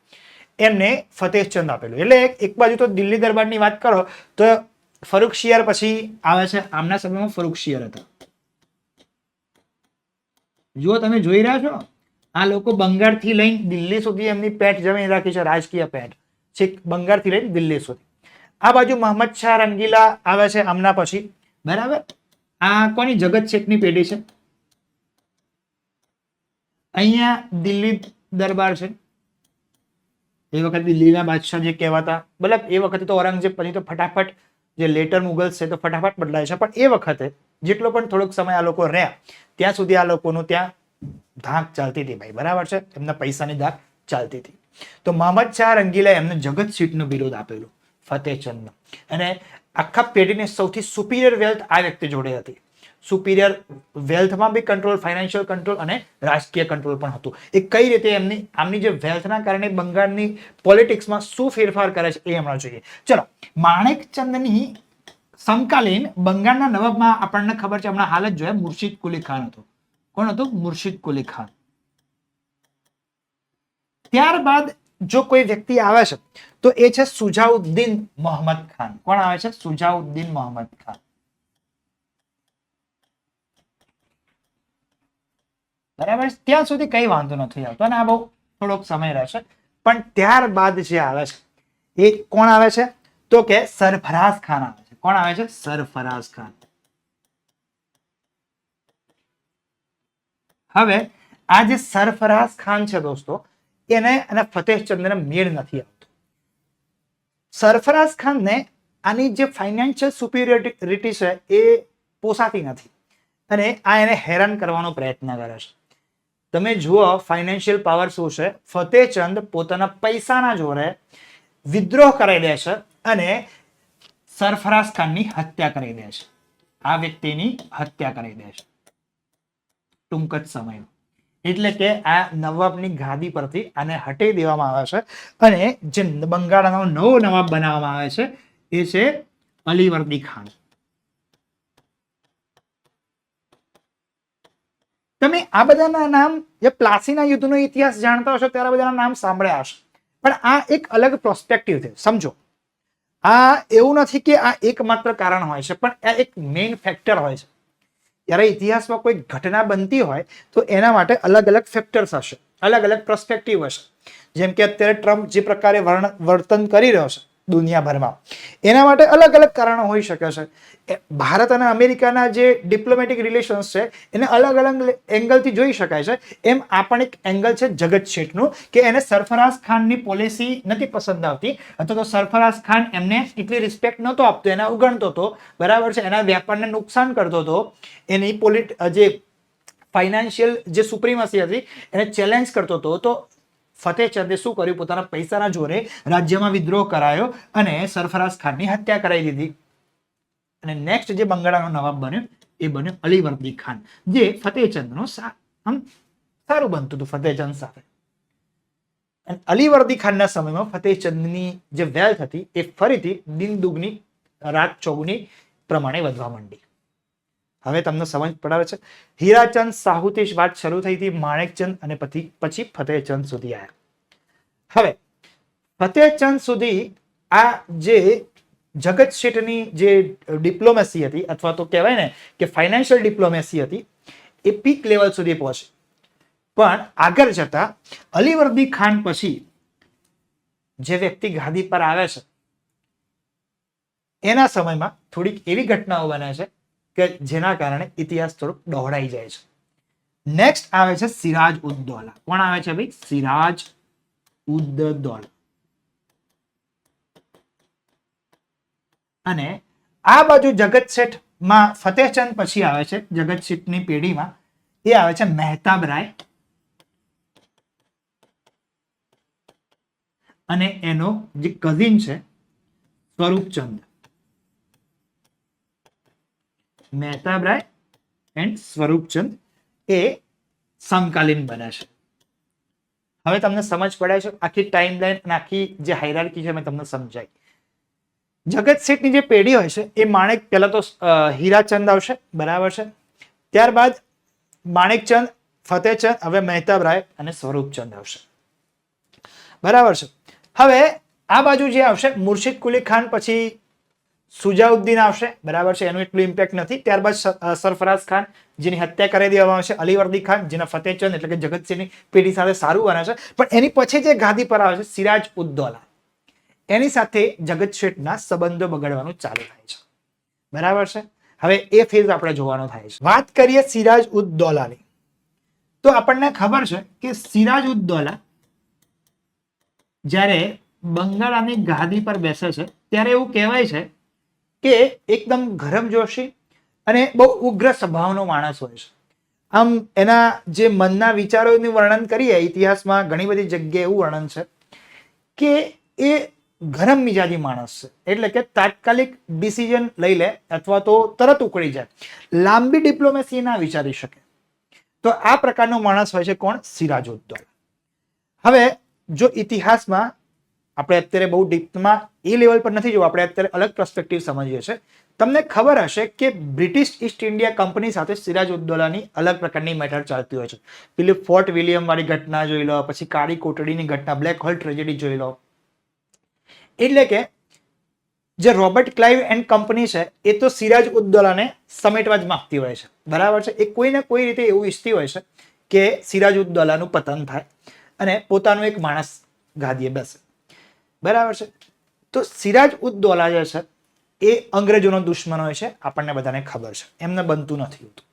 એમને ફતેહચંદ આપેલું. એટલે એક બાજુ તો દિલ્હી દરબારની વાત કરો તો ફરુખ શિયાર પછી આવે છે, આમના સમયમાં ફરુખ શિયાર હતા. જો તમે જોઈ રહ્યા છો આ લોકો બંગાળથી લઈને દિલ્હી સુધી એમની પેઠ જમીન રાખી છે, રાજકીય પેઠ છેક બંગાળથી લઈને દિલ્હી સુધી. આ બાજુ મોહમ્મદ શાહ રંગીલા આવે છે આમના પછી. બરાબર. આ કોની? જગત શેઠની પેઢી છે. અહીંયા દિલ્હી દરબાર છે. એ વખતે દિલ્હીના બાદશાહ જે કહેવાતા, મતલબ એ વખતે તો ઔરંગઝેબ પછી તો ફટાફટ જે લેટર મુગલ્સ છે તો ફટાફટ બદલાય છે, પણ એ વખતે જેટલો પણ થોડોક સમય આ લોકો રહ્યા ત્યાં સુધી આ લોકોનું ત્યાં ધાક ચાલતી હતી ભાઈ. બરાબર છે. એમના પૈસાની ધાક ચાલતી હતી. તો મોહમ્મદ શાહ રંગીલાએ એમને જગત શેઠનો વિરોધ આપેલો, ફતેહચંદનો. અને આખા પેઢીને સૌથી સુપિરિયર વેલ્થ આ વ્યક્તિ જોડે હતી. સુપિરિયર વેલ્થમાં બી કંટ્રોલ, ફાઇનાન્શિયલ કંટ્રોલ અને રાજકીય કંટ્રોલ પણ હતું. એ કઈ રીતે આમની જે વેલ્થના કારણે બંગાળની પોલિટિક્સમાં શું ફેરફાર કરે છે એ હમણાં જોઈએ. ચલો, માણેકચંદની સમકાલીન બંગાળના નવાબમાં આપણને ખબર છે, હમણાં હાલ જ જોયા, મુર્શિદ કુલી ખાન હતો. કોણ હતું? મુર્શિદ કુલી ખાન. ત્યારબાદ જો કોઈ વ્યક્તિ આવે છે તો એ છે સુજાઉદ્દીન મોહમ્મદ ખાન. કોણ આવે છે? સુજાઉદ્દીન મોહમ્મદ ખાન. બરાબર. ત્યાં સુધી કઈ વાંધો નથી આવતો અને આ બહુ થોડોક સમય રહેશે. પણ ત્યારબાદ જે આવે છે એ કોણ આવે છે? તો કે સરફરાઝ ખાન આવે છે. કોણ આવે છે? સરફરાઝ ખાન. હવે આ જે સરફરાઝ ખાન છે દોસ્તો, એને અને ફતેહચંદને મેળ નથી આવતો. સરફરાઝ ખાનને આની જે ફાઇનાન્શિયલ સુપિરિયોરિટી છે એ પોસાતી નથી અને આ એને હેરાન કરવાનો પ્રયત્ન કરે છે. તમે જુઓ ફાઇનાન્શિયલ પાવર શું છે. ફતેહચંદ પોતાના પૈસાના જોરે વિદ્રોહ કરી દે છે અને સરફરાઝ ખાનની હત્યા કરી દે છે. આ વ્યક્તિની હત્યા કરી દે છે ટૂંક જ સમયમાં. એટલે કે આ નવાબની ગાદી પરથી આને હટી દેવામાં આવે છે અને જે બંગાળનો નવો નવાબ બનાવવામાં આવે છે એ છે અલીવર્દી ખાન. તમે આ બધાના નામ, જે પ્લાસીના યુદ્ધનો ઇતિહાસ જાણતા હશો ત્યારે બધાના નામ સાંભળ્યા હશે, પણ આ એક અલગ પ્રોસ્પેક્ટિવ છે. સમજો, આ એવું નથી કે આ એકમાત્ર કારણ હોય છે, પણ આ એક મેઇન ફેક્ટર હોય છે. જ્યારે ઇતિહાસમાં કોઈ ઘટના બનતી હોય તો એના માટે અલગ અલગ ફેક્ટર્સ હશે, અલગ અલગ પ્રોસ્પેક્ટિવ હશે. જેમ કે અત્યારે ટ્રમ્પ જે પ્રકારે વર્તન કરી રહ્યો છે દુનિયાભરમાં, એના માટે અલગ અલગ કારણો હોઈ શકે છે. ભારત અને અમેરિકાના જે ડિપ્લોમેટિક રિલેશન્સ છે એને અલગ અલગ એંગલથી જોઈ શકાય છે. એમ આ પણ એક એંગલ છે જગત શેઠનું, કે એને સરફરાઝ ખાનની પોલિસી નથી પસંદ આવતી, અથવા તો સરફરાઝ ખાન એમને એટલી રિસ્પેક્ટ નહોતો આપતો, એના ઉગણતો હતો. બરાબર છે. એના વ્યાપારને નુકસાન કરતો હતો. એની જે ફાઇનાન્શિયલ જે સુપ્રીમસી હતી એને ચેલેન્જ કરતો હતો. તો ફતેહચંદે શું કર્યું? પોતાના પૈસાના જોરે રાજ્યમાં વિદ્રોહ કરાયો અને સરફરાઝ ખાનની હત્યા કરાવી દીધી. અને નેક્સ્ટ જે બંગાળનો નવાબ બન્યો એ બન્યો અલીવર્દી ખાન, જે ફતેહચંદનો સારું બનતું હતું ફતેહચંદ સાથે. અને અલીવર્દી ખાનના સમયમાં ફતેહચંદની જે વેલ્થ હતી એ ફરીથી દિન દુગની રાત ચોગુની પ્રમાણે વધવા માંડી. હવે તમને સમજ પડાવે છે. હીરાચંદ સાહુથી વાત શરૂ થઈ હતી, માણેકચંદ અને પછી ફતેહચંદ સુધી આવ્યા. હવે ફતેહચંદ સુધી આ જે જગત શેઠની જે ડિપ્લોમેસી હતી, અથવા તો કહેવાય ને કે ફાઇનાન્શિયલ ડિપ્લોમેસી હતી, એ પીક લેવલ સુધી પહોંચી. પણ આગળ જતા અલીવર્દી ખાન પછી જે વ્યક્તિ ગાદી પર આવે છે એના સમયમાં થોડીક એવી ઘટનાઓ બને છે કે જેના કારણે ઇતિહાસ થોડોક દોહરાઈ જાય છે. નેક્સ્ટ આવે છે સિરાજ ઉદ દૌલા. કોણ આવે છે ભાઈ? સિરાજ ઉદ દૌલા. અને આ બાજુ જગત શેઠ માં ફતેહચંદ પછી આવે છે, જગત શેઠની પેઢીમાં એ આવે છે મહેતાબ રાય અને એનો જે કઝિન છે સ્વરૂપચંદ, મહેતાબ રાય એન્ડ સ્વરૂપચંદ એ સમકાલીન બને છે. હવે તમને સમજ પડે છે આખી ટાઈમ લાઈન અને આખી જે હાયરાર્કી છે મેં તમને સમજાઈ. જગત શેઠની જે પેઢી હોય છે એ માણેક પહેલા તો હીરાચંદ આવશે, બરાબર છે, ત્યારબાદ માણેકચંદ, ફતેહચંદ, હવે મહેતાબ રાય અને સ્વરૂપચંદ આવશે, બરાબર છે. હવે આ બાજુ જે આવશે મુર્શિદ કુલી ખાન, પછી સુજાઉદ્દીન આવશે, બરાબર છે, એનું એટલું ઇમ્પેક્ટ નથી. ત્યારબાદ સરફરાઝ ખાન જેની હત્યા કરી દેવામાં આવશે, અલીવર્દી ખાન જેના ફતેહચંદ એટલે કે જગતસિંહની પેઢી સાથે સારું બને છે. પણ એની પછી જે ગાદી પર આવે છે સિરાજ ઉદ્દૌલા, એની સાથે જગત શેઠના સંબંધો બગડવાનું ચાલુ થાય છે, બરાબર છે. હવે એ ફેઝ આપણે જોવાનો થાય છે. વાત કરીએ સિરાજ ઉદ્દૌલાની, તો આપણને ખબર છે કે સિરાજ ઉદ્દૌલા જ્યારે બંગાળાની ગાદી પર બેસે છે ત્યારે એવું કહેવાય છે કે એકદમ ગરમજોશી અને બહુ ઉગ્ર સ્વભાવનો માણસ હોય છે. આમ એના જે મનના વિચારોનું વર્ણન કરીએ ઇતિહાસમાં ઘણી બધી જગ્યાએ એવું વર્ણન છે કે એ ગરમ મિજાજી માણસ છે, એટલે કે તાત્કાલિક ડિસિઝન લઈ લે અથવા તો તરત ઉકળી જાય, લાંબી ડિપ્લોમેસી ના વિચારી શકે. તો આ પ્રકારનો માણસ હોય છે કોણ? સિરાજ ઉદ્દૌલા. હવે જો ઇતિહાસમાં આપણે અત્યારે બહુ ડીપમાં એ લેવલ પર નથી જોવું, આપણે અત્યારે અલગ પર્સપેક્ટિવ સમજીએ છીએ. તમને ખબર હશે કે બ્રિટિશ ઈસ્ટ ઇન્ડિયા કંપની સાથે સિરાજ ઉદ્દૌલાની અલગ પ્રકારની મેટર ચાલતી હોય છે. પેલી ફોર્ટ વિલિયમ વાળી ઘટના જોઈ લો, પછી કાળી કોટડીની ઘટના, બ્લેક હોલ ટ્રેજેડી જોઈ લો. એટલે કે જે રોબર્ટ ક્લાઇવ એન્ડ કંપની છે એ તો સિરાજ ઉદ્દૌલાને સમેટવા જ માંગતી હોય છે, બરાબર છે. એ કોઈને કોઈ રીતે એવું ઈચ્છતી હોય છે કે સિરાજ ઉદ્દૌલાનું પતન થાય અને પોતાનો એક માણસ ગાદીએ બેસે, બરાબર છે. તો સિરાજ ઉદ્દૌલા જે છે એ અંગ્રેજોનો દુશ્મન હોય છે, આપણને બધાને ખબર છે, એમને બનતું નથી હોતું.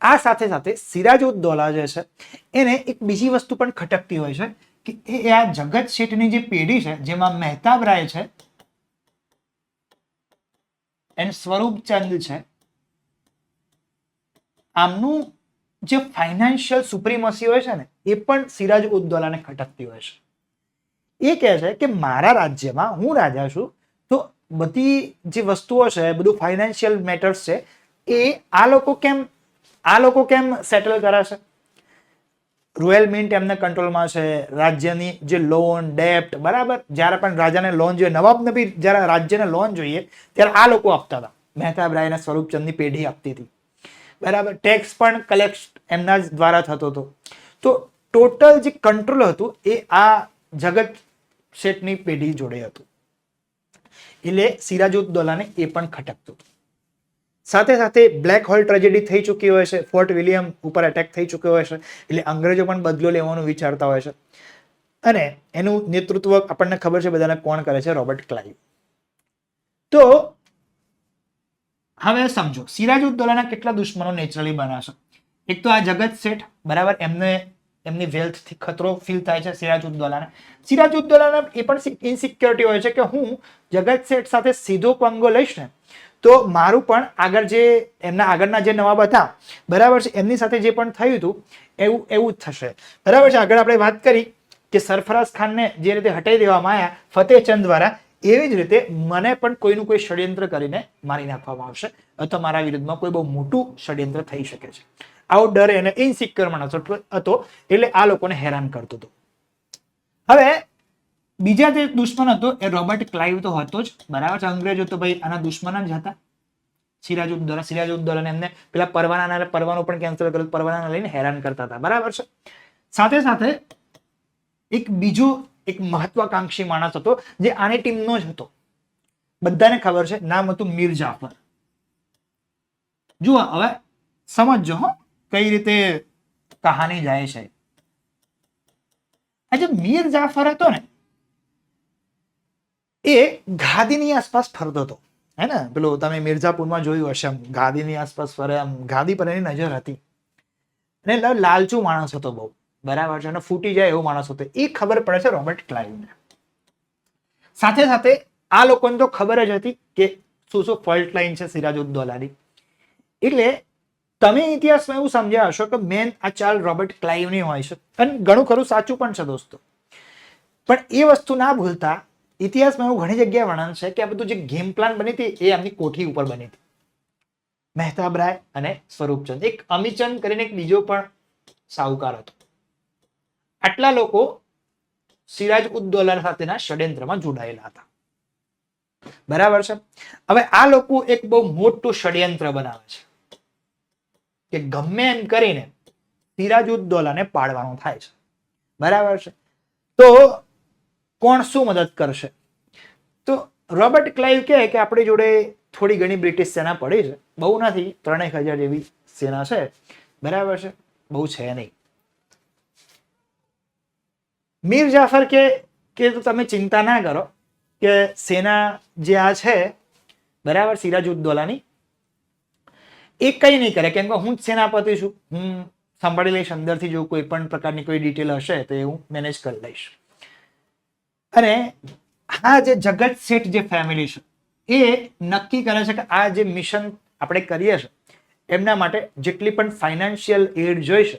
આ સાથે સાથે સિરાજ ઉદ્દૌલા જે છે એને એક બીજી વસ્તુ પણ ખટકતી હોય છે કે એ આ જગત શેઠની જે પેઢી છે જેમાં મહેતાબ રાય છે એન્ડ સ્વરૂપચંદ છે, આમનું જે ફાઇનાન્શિયલ સુપ્રીમસી હોય છે ને એ પણ સિરાજ ઉદ્દૌલાને ખટકતી હોય છે. એ કહે છે કે મારા રાજ્યમાં હું રાજા છું તો બધી જે વસ્તુઓ છે, બધું ફાઇનાન્શિયલ મેટર્સ છે, એ આ લોકો કેમ સેટલ કરે છે? રોયલ મિન્ટ એમને કંટ્રોલમાં છે, રાજ્યની જે લોન ડેપ્ટ, બરાબર, જ્યારે પણ રાજાને લોન જોઈએ, નવાબને બી જ્યારે રાજ્યને લોન જોઈએ ત્યારે આ લોકો આપતા હતા, મહેતાબ રાય અને સ્વરૂપચંદની પેઢી આપતી હતી, બરાબર. ટેક્સ પણ કલેક્ટ એમના જ દ્વારા થતો હતો. તો ટોટલ જે કંટ્રોલ હતું એ આ જગત શેઠની પેઢી જોડે હતું. એટલે સિરાજ ઉદ્દૌલાને એ પણ ખટકતું. સાથે સાથે બ્લેક હોલ ટ્રેજેડી થઈ ચૂકી હોય છે, ફોર્ટ વિલિયમ ઉપર એટેક થઈ ચૂક્યો હોય છે, એટલે અંગ્રેજો પણ બદલો લેવાનું વિચારતા હોય છે. અને એનું નેતૃત્વ આપણને ખબર છે બધાને કોણ કરે છે? Robert Clive. તો હવે સમજો સિરાજ ઉદ્દૌલાના કેટલા દુશ્મનો નેચરલી બન્યા છે. એક તો આ જગત શેઠ, બરાબર, એમની વેલ્થથી ખતરો ફીલ થાય છે સિરાજ ઉદ્દૌલાને. સિરાજ ઉદ્દૌલાને એ પણ ઇનસિક્યોરિટી હોય છે કે હું જગત શેઠ સાથે સીધો પંગો લઈશ ને તો મારું પણ આગળ જે એમના આગળના જે નવાબ હતા, બરાબર છે, એમની સાથે જે પણ થયું હતું એવું જ થશે, બરાબર છે. આગળ આપણે વાત કરી કે સરફરાઝ ખાનને જે રીતે હટાવી દેવામાં આવ્યા ફતેહચંદ દ્વારા, એવી જ રીતે મને પણ કોઈનું કોઈ ષડયંત્ર કરીને મારી નાખવામાં આવશે અથવા મારા વિરુદ્ધમાં કોઈ બહુ મોટું ષડયંત્ર થઈ શકે છે. આવો ડર એને ઇનસિક્યોર માણસ હતો, એટલે આ લોકોને હેરાન કરતો હતો. હવે બીજા જે દુશ્મન હતો એ રોબર્ટ ક્લાઇવ તો હતો જ, બરાબર છે. અંગ્રેજો તો ભાઈ આના દુશ્મન જ હતા. સિરાજ ઉદ્દૌલાને એમને પેલા પરવાનો પણ કેન્સલ કર્યો, પરવાના લઈને હેરાન કરતા હતા, બરાબર છે. સાથે સાથે એક બીજો એક મહત્વાકાંક્ષી માણસ હતો જે આની ટીમનો જ હતો, બધાને ખબર છે, નામ હતું મીર જાફર. જુઓ હવે સમજો હો કઈ રીતે કહાની જાય છે. આ જે મીર જાફર હતો ને એ ગાદીની આસપાસ ફરતો હતો, હે ને, પેલું તમે મિર્ઝાપુરમાં જોયું હશે, ગાદીની આસપાસ ફરે, આમ ગાદી પર એની નજર હતી. અને લાલચુ માણસ હતો બહુ, બરાબર છે, અને ફૂટી જાય એવો માણસ હતો. એ ખબર પડે છે રોબર્ટ ક્લાઇવને. સાથે સાથે આ લોકોને તો ખબર જ હતી કે શું શું ફોલ્ટ લાઈન છે સિરાજ ઉદ્દૌલાની. એટલે તમે ઇતિહાસમાં એવું સમજ્યા હશો કે મેન આ ચાલ રોબર્ટ ક્લાઇવની હોય છે, અને ઘણું ખરું સાચું પણ છે દોસ્તો. પણ એ વસ્તુ ના ભૂલતા ઇતિહાસમાં એવું ઘણી જગ્યાએ વર્ણન છે કે આ બધું જે ગેમ પ્લાન બની હતી એ એમની કોઠી ઉપર બની હતી. મહેતાબ રાય અને સ્વરૂપચંદ, એક અમીચંદ કરીને એક બીજો પણ સાહુકાર હતો. આટલા લોકો સિરાજ ઉદ્દૌલા સાથેના ષડયંત્રમાં જોડાયેલા હતા. બરાબર છે. હવે આ લોકો એક બહુ મોટું ષડયંત્ર બનાવે છે કે ગમે એમ કરીને સિરાજ ઉદ્દૌલાને પાડવાનું થાય છે. બરાબર છે. તો કોણ શું મદદ કરશે? તો રોબર્ટ ક્લાઇવ કહે કે આપણી જોડે થોડી ઘણી બ્રિટિશ સેના પડી છે, બહુ નથી, 3000 જેવી સેના છે. બરાબર છે, બહુ છે નહીં. મીર જાફર કે તમે ચિંતા ના કરો કે સેના જે આ છે બરાબર સિરાજ ઉદ્દૌલાની એ કઈ નહીં કરે, કેમ કે હું જ સેનાપતિ છું, હું સંભાળી લઈશ. અંદરથી જો કોઈ પણ પ્રકારની કોઈ ડિટેલ હશે તો એ હું મેનેજ કરી લઈશ. અને આ જે જગત શેઠ જે ફેમિલી છે એ નક્કી કરે છે કે આ જે મિશન આપણે કરીએ છીએ એમના માટે જેટલી પણ ફાઇનાન્શિયલ એડ જોઈશે,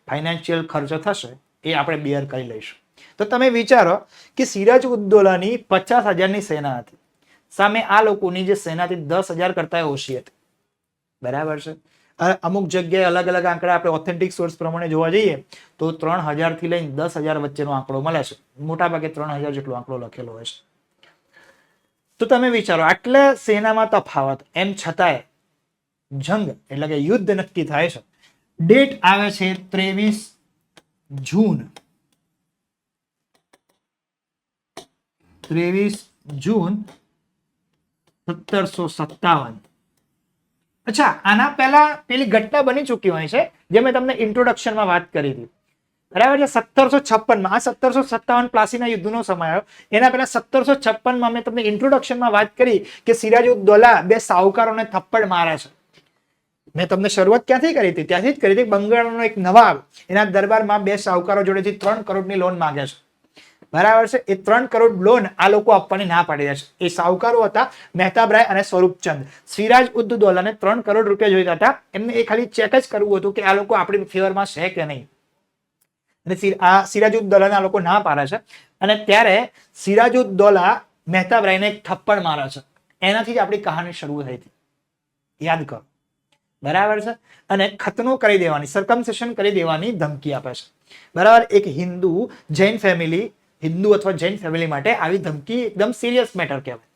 ફાઇનાન્શિયલ ખર્ચો થશે એ આપણે બેર કરી લઈશું. તો તમે વિચારો કે સિરાજ ઉદ્દૌલાની 50,000ની સેના હતી, સામે આ લોકોની જે સેના હતી 10,000 કરતા ઓછી હતી. બરાબર છે. અમુક જગ્યાએ અલગ અલગ આંકડા આપણે ઓથેન્ટિક સોર્સ પ્રમાણે જોવા જઈએ તો 3,000 થી લઈને 10,000 વચ્ચેનો આંકડો મળે છે. મોટા ભાગે 3,000 જેટલો આંકડો લખેલો હોય છે. તો તમે વિચારો આટલા સેનામાં તફાવત, એમ છતાંય જંગ એટલે કે યુદ્ધ નક્કી થાય છે. ડેટ આવે છે 23 જૂન 1757. અચ્છા, આના પહેલા પેલી ઘટના બની ચૂકી હોય છે જે મેં તમને ઇન્ટ્રોડક્શનમાં વાત કરી હતી. બરાબર છે. 1756 આ 1757 પ્લાસીના યુદ્ધનો સમય આવ્યો. એના પહેલા 1756 મેં તમને ઇન્ટ્રોડક્શનમાં વાત કરી કે સિરાજ ઉદ્દૌલા બે સાહુકારોને થપ્પડ મારે છે. મેં તમને શરૂઆત ક્યાંથી કરી હતી? ત્યાંથી જ કરી હતી. બંગાળનો એક નવાબ એના દરબારમાં બે સાહુકારો જોડેથી 3 કરોડની લોન માંગે છે. બરાબર છે. એ 3 કરોડ લોન આ લોકો આપવાની ના પાડી દે છે. એ સાહુકારો હતા મહેતાબ રાય અને સ્વરૂપચંદ. સિરાજ ઉદ્દૌલાને 3 કરોડ રૂપિયા જોઈતા હતા. એમને એ ખાલી ચેક જ કરવું હતું કે આ લોકો આપણી ફેવરમાં છે કે નહીં. અને આ સિરાજ ઉદ્દૌલાને આ લોકો ના પાડે છે. અને ત્યારે સિરાજ ઉદ્દૌલા મહેતાબ રાયને એક થપ્પડ મારે છે. એનાથી જ આપણી કહાની શરૂ થઈ હતી. યાદ કરો. બરાબર છે. અને ખતનો કરી દેવાની, સર્કમસેશન કરી દેવાની ધમકી આપે છે. બરાબર. એક હિન્દુ જૈન ફેમિલી, હિન્દુ અથવા જૈન ફેમિલી માટે આવી ધમકી એકદમ સિરિયસ મેટર કહેવાય.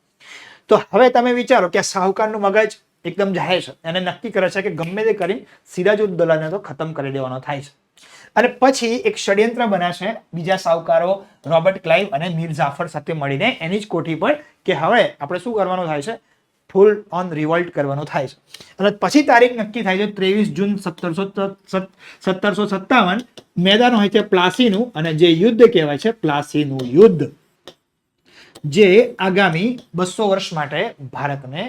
તો હવે તમે વિચારો કે શાહુકારનું મગજ એકદમ જાય છે અને નક્કી કરે છે કે ગમે તે કરીને સિરાજ ઉદ્દૌલાને તો ખતમ કરી દેવાનો થાય છે. અને પછી એક ષડયંત્ર બને છે બીજા સાહુકારો રોબર્ટ ક્લાઇવ અને મીર જાફર સાથે મળીને એની જ કોઠી પર કે હવે આપણે શું કરવાનું થાય છે, ફૂલ ઓન રિવોલ્ટ કરવાનો થાય છે. અને પછી તારીખ નક્કી થાય છે 23 જૂન 1757. મેદાન હોય છે પ્લાસીનું અને જે યુદ્ધ કહેવાય છે પ્લાસીનું યુદ્ધ, જે આગામી 200 વર્ષ માટે ભારતને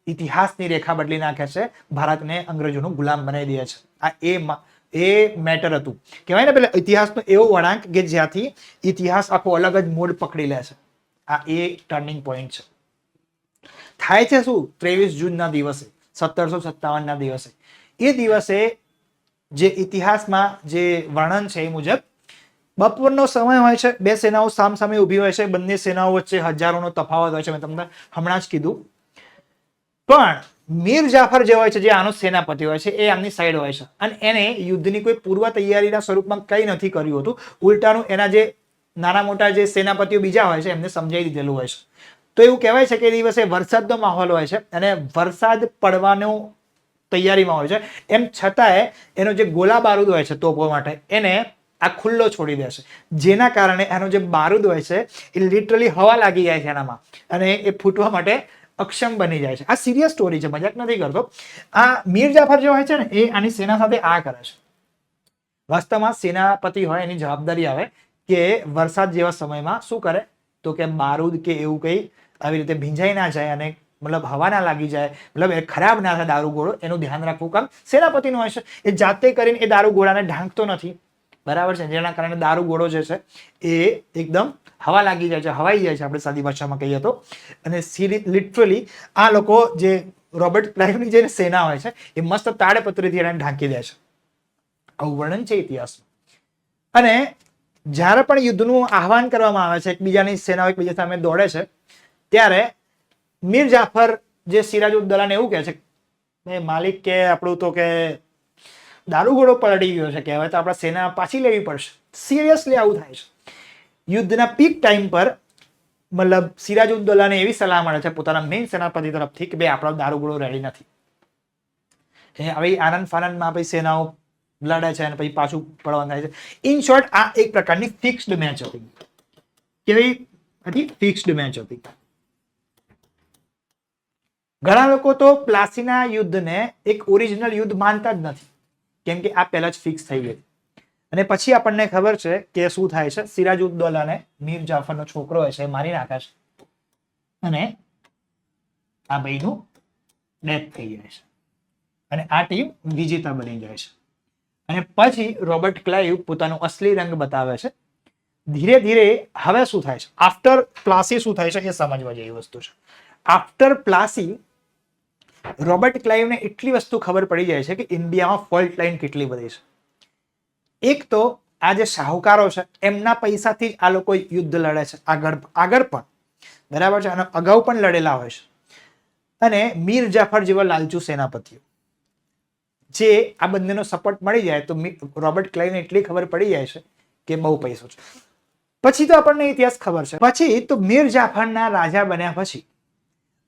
ઇતિહાસની રેખા બદલી નાખે છે, ભારતને અંગ્રેજોનો ગુલામ બનાવી દે છે. આ એ મેટર હતું. કહેવાય ને પેલા ઇતિહાસનો એવો વળાંક કે જ્યાંથી ઇતિહાસ આખો અલગ જ મોડ પકડી લે છે. આ એ ટર્નિંગ પોઈન્ટ છે. થાય છે શું 23 જૂનના દિવસે 1757ના દિવસે. એ દિવસે જે ઇતિહાસમાં જે વર્ણન છે એ મુજબ બપોરનો સમય હોય છે, બે સેનાઓ સામસામે ઊભી હોય છે, બંને સેનાઓ વચ્ચે હજારોનો તફાવત હોય છે. મેં તમને હમણાં જ કીધું. પણ મીર જાફર જે હોય છે, જે આનો સેનાપતિ હોય છે, એ આમની સાઈડ હોય છે અને એને યુદ્ધની કોઈ પૂર્વ તૈયારીના સ્વરૂપમાં કંઈ નથી કર્યું હતું. ઉલટાનું એના જે નાના મોટા જે સેનાપતિઓ બીજા હોય છે એમને સમજાવી દીધેલું હોય છે. તો એવું કહેવાય છે કે એ દિવસે વરસાદનો માહોલ હોય છે અને વરસાદ પડવાનો તૈયારીમાં હોય છે. એમ છતાંય એનો જે ગોલા બારૂદ હોય છે તોપો માટે એને આ ખુલ્લો છોડી દે છે, જેના કારણે એનો જે બારૂદ હોય છે એ લિટરલી હવા લાગી જાય છે એનામાં અને એ ફૂટવા માટે અક્ષમ બની જાય છે. આ સિરિયસ સ્ટોરી છે, મજાક નથી કરતો. આ મીર જાફર જે હોય છે ને એ આની સેના સાથે આ કરે છે. વાસ્તવમાં સેનાપતિ હોય એની જવાબદારી આવે કે વરસાદ જેવા સમયમાં શું કરે તો કે બારૂદ કે એવું કંઈ આવી રીતે ભીંજાઈ ના જાય અને મતલબ હવા ના લાગી જાય, મતલબ એ ખરાબ ના થાય દારૂ ગોળો, એનું ધ્યાન રાખવું કામ સેનાપતિનું હોય છે. એ જાતે કરીને એ દારૂ ગોળાને ઢાંકતો નથી. બરાબર છે. જેના કારણે દારૂ ગોળો જે છે એ એકદમ હવા લાગી જાય છે, હવાઈ જાય છે આપણે સાદી ભાષામાં કહીએ તો. અને લિટરલી આ લોકો જે રોબર્ટ ક્લાઇવની જે સેના હોય છે એ મસ્ત તાડપત્રીથી એને ઢાંકી દે છે. આવું વર્ણન છે ઇતિહાસમાં. અને જ્યારે પણ યુદ્ધનું આહવાન કરવામાં આવે છે, એકબીજાની સેનાઓ એકબીજા સામે દોડે છે, ત્યારે મીર જાફર જે સિરાજુદ્દૌલાને એવું કહે છે માલિક કે આપણું તો કે દારૂગોળો પલટી ગયો છે કે હવે તો આપણે સેના પાછી લેવી પડશે. સિરિયસલી આવું થાય છે. યુદ્ધના પીક ટાઈમ પર મતલબ સિરાજુદ્દૌલાને એવી સલાહ મળે છે પોતાના મેઇન સેનાપતિ તરફથી કે ભાઈ આપણો દારૂગોળો રેડી નથી. હવે આનંદ ફાનંદમાં પછી સેનાઓ લડે છે અને પછી પાછું પડવાનું થાય છે. ઇન શોર્ટ આ એક પ્રકારની ફિક્સ્ડ મેચ હતી. કેવી હતી? ફિક્સ્ડ મેચ હતી. ઘણા લોકો તો પ્લાસીના યુદ્ધને એક ઓરિજિનલ યુદ્ધ માનતા જ નથી, કેમ કે આ પહેલા જ ફિક્સ થઈ ગઈ. અને પછી આપણને ખબર છે કે શું થાય છે. સિરાજુદ્દૌલાને મીર જાફરનો છોકરો હોય છે મારી નાખે છે અને આ ભાઈનું ડેથ થઈ જાય છે અને આ ટીમ વિજેતા બની જાય છે. અને પછી રોબર્ટ ક્લાઇવ પોતાનો અસલી રંગ બતાવે છે. ધીરે ધીરે હવે શું થાય છે આફ્ટર પ્લાસી, શું થાય છે એ સમજવા જેવી વસ્તુ છે. આફ્ટર પ્લાસી રોબર્ટ ક્લાઇવને એટલી વસ્તુ ખબર પડી જાય છે કે ઇન્ડિયામાં ફોલ્ટ લાઈન કેટલી બધી છે. એક તો આ જે શાહુકારો છે એમના પૈસાથી જ આ લોકો યુદ્ધ લડે છે આગળ પણ, બરાબર છે, અને અગાઉ પણ લડેલા હોય છે. અને મીર જાફર જેવા લાલચુ સેનાપતિઓ, જે આ બંનેનો સપોર્ટ મળી જાય તો રોબર્ટ ક્લાઇવને એટલી ખબર પડી જાય છે કે બહુ પૈસો છે. પછી તો આપણને ઇતિહાસ ખબર છે. પછી તો મીર જાફરના રાજા બન્યા પછી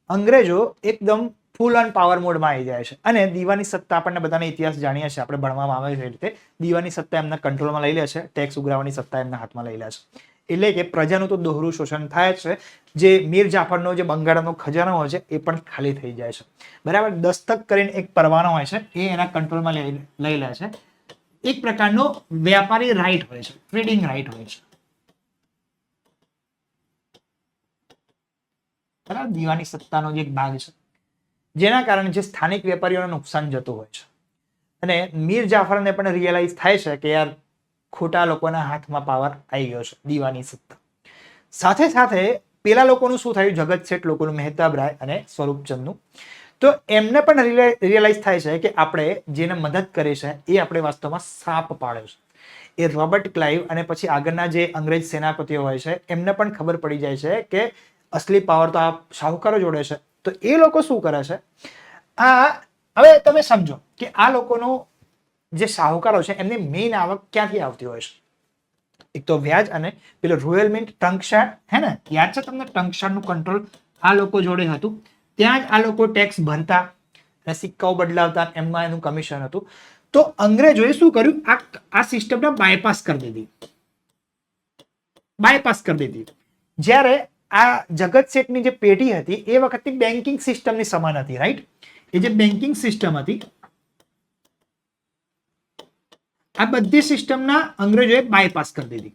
અંગ્રેજો એકદમ ફૂલ ઓન પાવર મોડમાં આવી જાય છે અને દીવાની સત્તા આપણને બધાને ઇતિહાસ જાણીએ છીએ, આપણે ભણવામાં આવે છે એ રીતે દીવાની સત્તા એમના કંટ્રોલમાં લઈ લે છે, ટેક્સ ઉઘરાવવાની સત્તા એમના હાથમાં લઈ લે છે. એટલે કે પ્રજાનું તો દોહરું શોષણ થાય છે. જે મીર જાફરનો જે બંગાળનો ખજાનો હોય છે એ પણ ખાલી થઈ જાય છે, બરાબર. દસ્તક કરીને એક પરવાનો હોય છે એ એના કંટ્રોલમાં લઈ લે છે. એક પ્રકારનો વ્યાપારી રાઈટ હોય છે, ટ્રેડિંગ રાઈટ હોય છે, બરાબર. દીવાની સત્તાનો જે એક ભાગ છે જેના કારણે જે સ્થાનિક વેપારીઓને નુકસાન જતું હોય છે. અને મીર જાફરને પણ રિયલાઇઝ થાય છે કે યાર ખોટા લોકોના હાથમાં પાવર આવી ગયો છે, દીવાની સત્તા. સાથે સાથે પેલા લોકોનું શું થયું, જગત શેઠ લોકોનું, મહેતાબ રાય અને સ્વરૂપચંદનું, તો એમને પણ રિયલાઇઝ થાય છે કે આપણે જેને મદદ કરી છે એ આપણે વાસ્તવમાં સાપ પાડે છે. એ રોબર્ટ ક્લાઇવ અને પછી આગળના જે અંગ્રેજ સેનાપતિઓ હોય છે એમને પણ ખબર પડી જાય છે કે અસલી પાવર તો આ શાહુકારો જોડે છે. તો એ લોકો શું કરે છે, હવે તમે સમજો કે આ લોકોનો જે શાહુકારો છે એમની મેઇન આવક ક્યાંથી આવતી હોય છે? એક તો વ્યાજ અને પેલો રોયલ મિન્ટ ટંકશાળ, હે ને, યાદ છે તમને? ટંકશાળનું કંટ્રોલ આ લોકો જોડે હતું. ત્યાં જ આ લોકો ટેક્સ ભરતા અને સિક્કાઓ બદલાવતા, એમાં એનું કમિશન હતું. તો અંગ્રેજોએ શું કર્યું, આ સિસ્ટમને બાયપાસ કરી દીધી. જ્યારે આ જગત શેઠની જે પેઢી હતી એ વખતની બેન્કિંગ સિસ્ટમની સમાન હતી, રાઈટ? એ જે બેન્કિંગ સિસ્ટમ હતી આ બધી સિસ્ટમના અંગ્રેજોએ બાયપાસ કરી દીધી.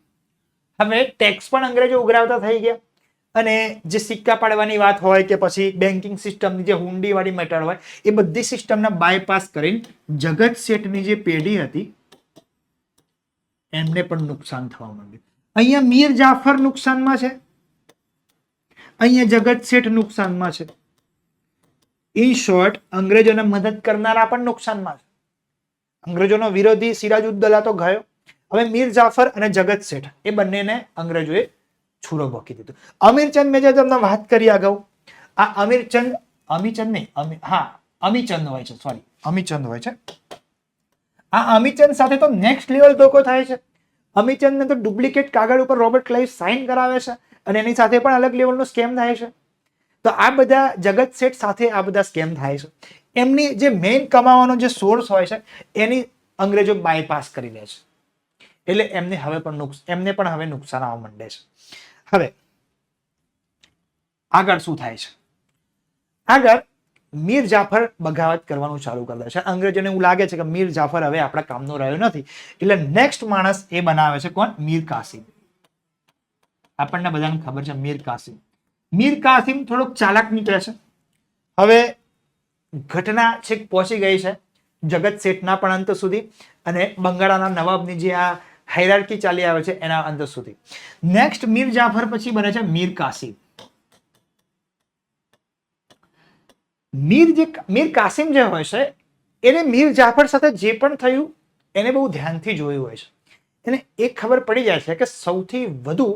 હવે ટેક્સ પણ અંગ્રેજો ઉઘરાવતા થઈ ગયા અને જે સિક્કા પાડવાની વાત હોય કે પછી બેન્કિંગ સિસ્ટમની જે હુંડી વાળી મેટર હોય એ બધી સિસ્ટમના બાયપાસ કરીને જગત શેઠની જે પેઢી હતી એમને પણ નુકસાન થવા માંડ્યું. અહીંયા મીર જાફર નુકસાનમાં છે, અહીંયા જગત શેઠ નુકસાનમાં છે. ઇન શોર્ટ અંગ્રેજોને મદદ કરનારા પણ નુકસાનમાં છે. અંગ્રેજોનો વિરોધી સિરાજુદ્દૌલા તો ગયો, હવે મીર જાફર અને જગત શેઠ એ બંનેને અંગ્રેજોએ છૂરો ભોકી દીધો. અમીરચંદ, મેં જે તમને વાત કરી અગાઉ, આ અમીરચંદ હોય છે, સોરી, અમીચંદ હોય છે. આ અમીચંદ સાથે તો નેક્સ્ટ લેવલ ધોકો થાય છે. અમીચંદને તો ડુપ્લિકેટ કાગળ ઉપર રોબર્ટ ક્લાઇવ સાઇન કરાવે છે અને એની સાથે પણ અલગ લેવલનો સ્કેમ થાય છે. તો આ બધા જગત શેઠ સાથે આ બધા સ્કેમ થાય છે. એમની જે મેઇન કમાવાનો જે સોર્સ હોય છે એની અંગ્રેજો બાયપાસ કરી દે છે. એટલે એમને પણ હવે નુકસાન આવવા માંડે છે. હવે આગળ શું થાય છે? આગળ મીર જાફર બગાવત કરવાનું ચાલુ કરી દે છે. અંગ્રેજોને એવું લાગે છે કે મીર જાફર હવે આપણા કામનો રહ્યો નથી, એટલે નેક્સ્ટ માણસ એ બનાવે છે કોણ? મીર કાસિમ. આપણને બધાને ખબર છે મીર કાસિમ. મીર કાસિમ થોડોક ચાલાક નીકળે છે. હવે ઘટના છેક પહોંચી ગઈ છે જગત શેઠના પણ અંત સુધી અને બંગાળાના નવાબની જે આ હાયરાર્કી ચાલી આવે છે એના અંત સુધી. નેક્સ્ટ મીર જાફર પછી બને છે મીર કાસિમ. મીર કાસિમ જે હોય છે એને મીર જાફર સાથે જે પણ થયું એને બહુ ધ્યાનથી જોયું હોય છે. એને એક ખબર પડી જાય છે કે સૌથી વધુ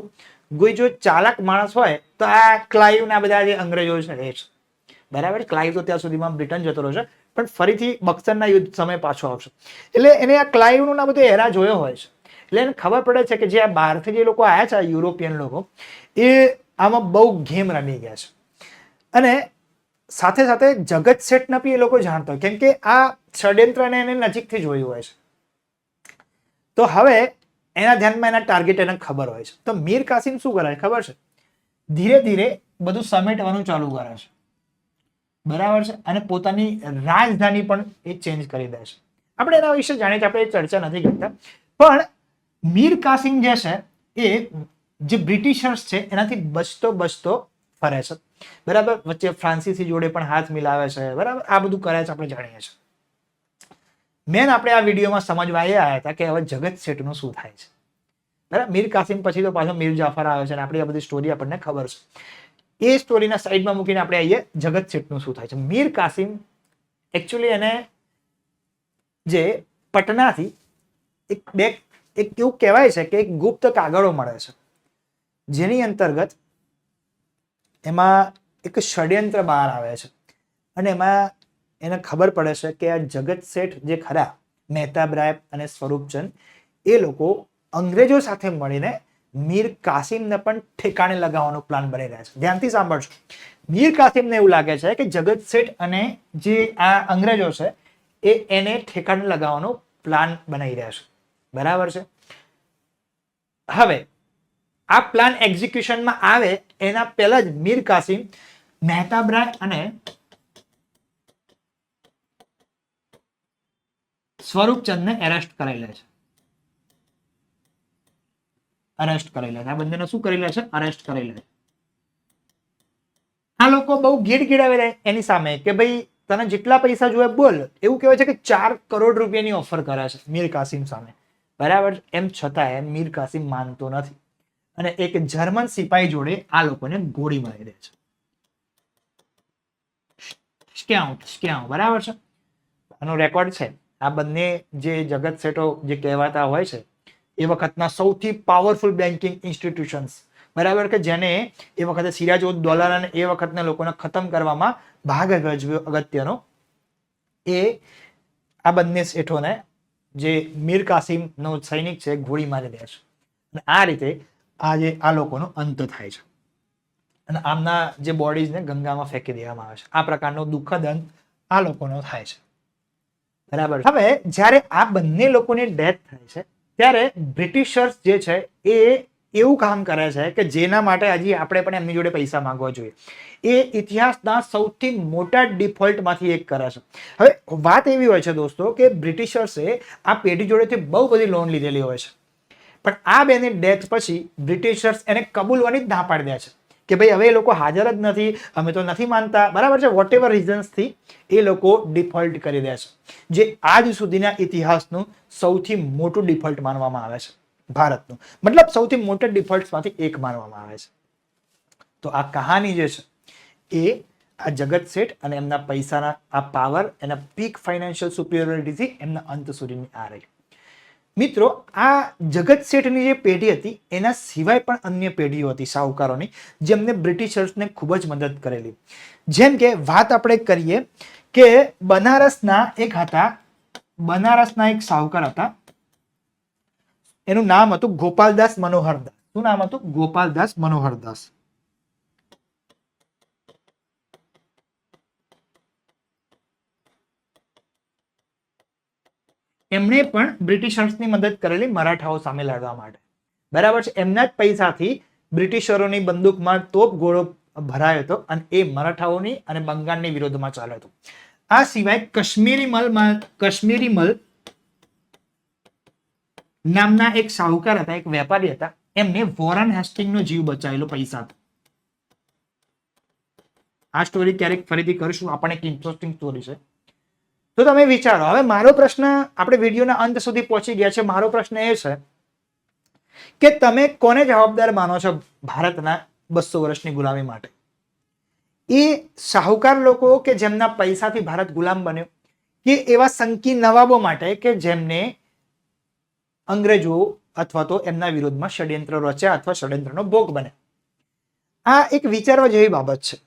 કોઈ જો ચાલાક માણસ હોય તો આ ક્લાઇવ ના બધા જે અંગ્રેજો છે એ છે. બરાબર. ક્લાઇવ તો ત્યાં સુધીમાં બ્રિટન જતો રહ્યો છે, પણ ફરીથી બક્સરના યુદ્ધ સમય પાછો આવશે. એટલે એને આ ક્લાઇવનું ના બધું એરા જોયો હોય છે. એટલે એને ખબર પડે છે કે જે આ બહારથી જે લોકો આવ્યા છે, યુરોપિયન લોકો, એ આમાં બહુ ગેમ રમી ગયા છે. અને સાથે સાથે જગત શેઠને બી એ લોકો જાણતા હોય, કેમ કે આ ષડયંત્રને એને નજીકથી જોયું હોય છે. તો હવે એના ધ્યાનમાં એના ટાર્ગેટ એને ખબર હોય છે. તો મીર કાસિમ શું કરે ખબર છે? ધીરે ધીરે બધું સમેટવાનું ચાલુ કરે છે. બરાબર છે. અને પોતાની રાજધાની પણ એ ચેન્જ કરી દે છે. આપણે એના વિશે જાણીએ છીએ, આપણે ચર્ચા નથી કરતા, પણ મીર કાસિમ જે છે એ જે બ્રિટિશર્સ છે એનાથી બચતો ફરે છે. બરાબર. વચ્ચે ફ્રાન્સિસી જોડે પણ હાથ મિલાવે છે. બરાબર. આ બધું કરે છે, આપણે જાણીએ છીએ. મેન આપણે આ વિડીયોમાં સમજવા એ આવ્યા હતા કે હવે જગત શેઠનું શું થાય છે. બરાબર. મીર કાસિમ પછી તો પાછો મીર જાફર આવે છે, અને આપણી આ બધી સ્ટોરી આપણને ખબર છે. એ સ્ટોરીના સાઈડમાં મૂકીને આપણે આવીએ જગત શેઠનું શું થાય છે. મીર કાસિમ એકચ્યુઅલી એને જે પટનાથી એક એવું કહેવાય છે કે એક ગુપ્ત કાગળો મળે છે, જેની અંતર્ગત એમાં એક ષડયંત્ર બહાર આવે છે. અને એમાં એને ખબર પડે છે કે આ જગત શેઠ જે ખરા, મહેતાબરાય અને સ્વરૂપચંદ, એ લોકો અંગ્રેજો સાથે મળીને મીર કાસિમને પણ ઠેકાણે લગાવવાનો પ્લાન બની રહ્યા છે. ધ્યાનથી સાંભળજો. મીર કાસિમને એવું લાગે છે કે જગત શેઠ અને જે આ અંગ્રેજો છે એ એને ઠેકાણે લગાવવાનો પ્લાન બનાવી રહ્યા છે. બરાબર છે. હવે આ પ્લાન એક્ઝિક્યુશનમાં આવે એના પહેલા જ મીર કાસિમ મહેતાબરાય અને સ્વરૂપચંદને એરેસ્ટ કરી લે છે. આ બંનેને શું કરી લે છે? અરેસ્ટ કરી લે છે. આ લોકો બહુ ગીડ ગીડાવે એની સામે કે ભાઈ તને જેટલા પૈસા જોઈએ બોલ. એવું કહેવાય છે કે 4 કરોડ રૂપિયાની ઓફર કરે છે મીર કાસિમ સામે. બરાબર. એમ છતાં મીર કાસિમ માનતો નથી અને એક જર્મન સિપાહી જોડે આ લોકોને ગોળી મારી દે છે. બરાબર છે. આનો રેકોર્ડ છે. આ બંને જે જગત શેઠો જે કહેવાતા હોય છે એ વખતના સૌથી પાવરફુલ બેન્કિંગ ઇન્સ્ટિટ્યુશન્સ, બરાબર, કે જેને એ વખતે સિરાજઉદ્દૌલા અને એ વખતના લોકોને ખતમ કરવામાં ભાગ ભજવ્યો અગત્યનો, એ આ બંને શેઠોને જે મીર કાસિમનો સૈનિક છે ગોળી મારી દે છે. અને આ રીતે આ લોકોનો અંત થાય છે અને આમના જે બોડીઝને ગંગામાં ફેંકી દેવામાં આવે છે. આ પ્રકારનો દુઃખદ અંત આ લોકોનો થાય છે. બરાબર. હવે જ્યારે આ બંને લોકોની ડેથ થાય છે ત્યારે બ્રિટિશર્સ જે છે એ એવું કામ કરે છે કે જેના માટે હજી આપણે પણ એમની જોડે પૈસા માંગવા જોઈએ. એ ઇતિહાસના સૌથી મોટા ડિફોલ્ટમાંથી એક કરે છે. હવે વાત એવી હોય છે દોસ્તો કે બ્રિટિશર્સે આ પેઢી જોડેથી બહુ બધી લોન લીધેલી હોય છે, પણ આ બેની ડેથ પછી બ્રિટિશર્સ એને કબૂલવાની જ ના પાડી દે છે કે ભાઈ હવે એ લોકો હાજર જ નથી, અમે તો નથી માનતા. બરાબર છે. વોટ એવર રીઝન્સથી એ લોકો ડિફોલ્ટ કરી દે છે, જે આજ સુધીના ઇતિહાસનું સૌથી મોટું ડિફોલ્ટ માનવામાં આવે છે ભારતનું. મતલબ સૌથી મોટા ડિફોલ્ટમાંથી એક માનવામાં આવે છે. તો આ કહાની જે છે એ આ જગત શેઠ અને એમના પૈસાના આ પાવર, એના પીક ફાઇનાન્શિયલ સુપિરિયોરિટીથી એમના અંત સુધીની આ રહી. મિત્રો, આ જગત શેઠની જે પેઢી હતી એના સિવાય પણ અન્ય પેઢીઓ હતી શાહુકારોની, જેમને બ્રિટિશર્સને ખૂબ જ મદદ કરેલી. જેમ કે વાત આપણે કરીએ કે બનારસના એક શાહુકાર હતા, એનું નામ હતું ગોપાલદાસ મનોહરદાસ. શું નામ હતું? ગોપાલદાસ મનોહરદાસ. એમણે પણ બ્રિટિશર્સની મદદ કરેલી મરાઠાઓ સામે લડવા માટે. બરાબર છે. એમના જ પૈસાથી બ્રિટિશરોની બંદૂકમાં તોપ ગોળો ભરાયો હતો અને એ મરાઠાઓની અને બંગાળની વિરોધમાં ચાલ્યો હતો. આ સિવાય કશ્મીરી મલ નામના એક શાહુકાર હતા, એક વેપારી હતા, એમને વોરન હેસ્ટિંગનો જીવ બચાવેલો પૈસા. આ સ્ટોરી ક્યારેક ફરીથી કરીશું, આપણને એક ઇન્ટરેસ્ટિંગ સ્ટોરી છે. તો તમે વિચારો. હવે મારો પ્રશ્ન, આપણે વિડીયોના અંત સુધી પહોંચી ગયા છે. મારો પ્રશ્ન એ છે કે તમે કોને જવાબદાર માનો છો ભારતના 200 વર્ષની ગુલામી માટે? એ શાહુકાર લોકો કે જેમના પૈસાથી ભારત ગુલામ બન્યો, કે એવા સંકી નવાબો માટે કે જેમને અંગ્રેજો અથવા તો એમના વિરોધમાં ષડયંત્ર રચ્યા અથવા ષડયંત્રનો ભોગ બને. આ એક વિચારવા જેવી બાબત છે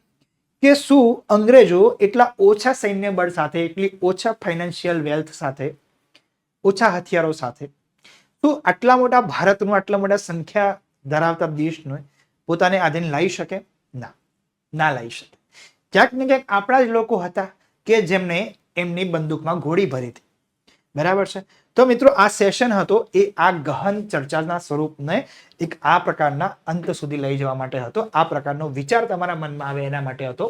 કે શું અંગ્રેજો એટલા ઓછા સૈન્ય બળ સાથે, એટલી ઓછા ફાઇનાન્શિયલ વેલ્થ સાથે, ઓછા હથિયારો સાથે શું આટલા મોટા ભારતનું, આટલા મોટા સંખ્યા ધરાવતા દેશને પોતાને આધીન લાવી શકે? ના લાવી શકે. ક્યાંક ને ક્યાંક આપણા જ લોકો હતા કે જેમને એમની બંદૂકમાં ગોળી ભરી હતી. બરાબર છે. તો મિત્રો આ સેશન હતો એ આ ગહન ચર્ચાના સ્વરૂપને એક આ પ્રકારના અંત સુધી લઈ જવા માટે હતો. આ પ્રકારનો વિચાર તમારા મનમાં આવે એના માટે હતો.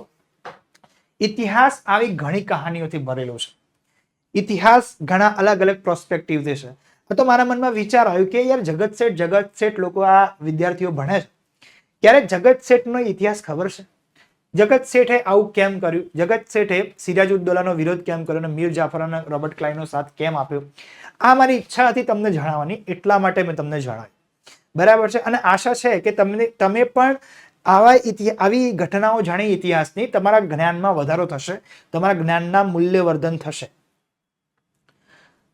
ઇતિહાસ આવી ઘણી કહાનીઓથી ભરેલો છે. ઇતિહાસ ઘણા અલગ અલગ પ્રોસ્પેક્ટિવથી છે. તો મારા મનમાં વિચાર આવ્યો કે યાર જગત શેઠ લોકો આ વિદ્યાર્થીઓ ભણે છે, ક્યારે જગત શેઠનો ઇતિહાસ ખબર છે? જગત શેઠે આવું કેમ કર્યું? જગત શેઠે સિરાજુદ્દૌલાનો વિરોધ કેમ કર્યો અને મીર જાફર અને રોબર્ટ ક્લાઇવનો સાથ કેમ આપ્યો? આ મારી ઈચ્છા હતી તમને જણાવવાની, એટલા માટે મેં તમને જણાવ્યું. બરાબર છે. અને આશા છે કે તમે પણ આવી ઘટનાઓ જાણી ઇતિહાસની, તમારા જ્ઞાનમાં વધારો થશે, તમારા જ્ઞાનના મૂલ્યવર્ધન થશે.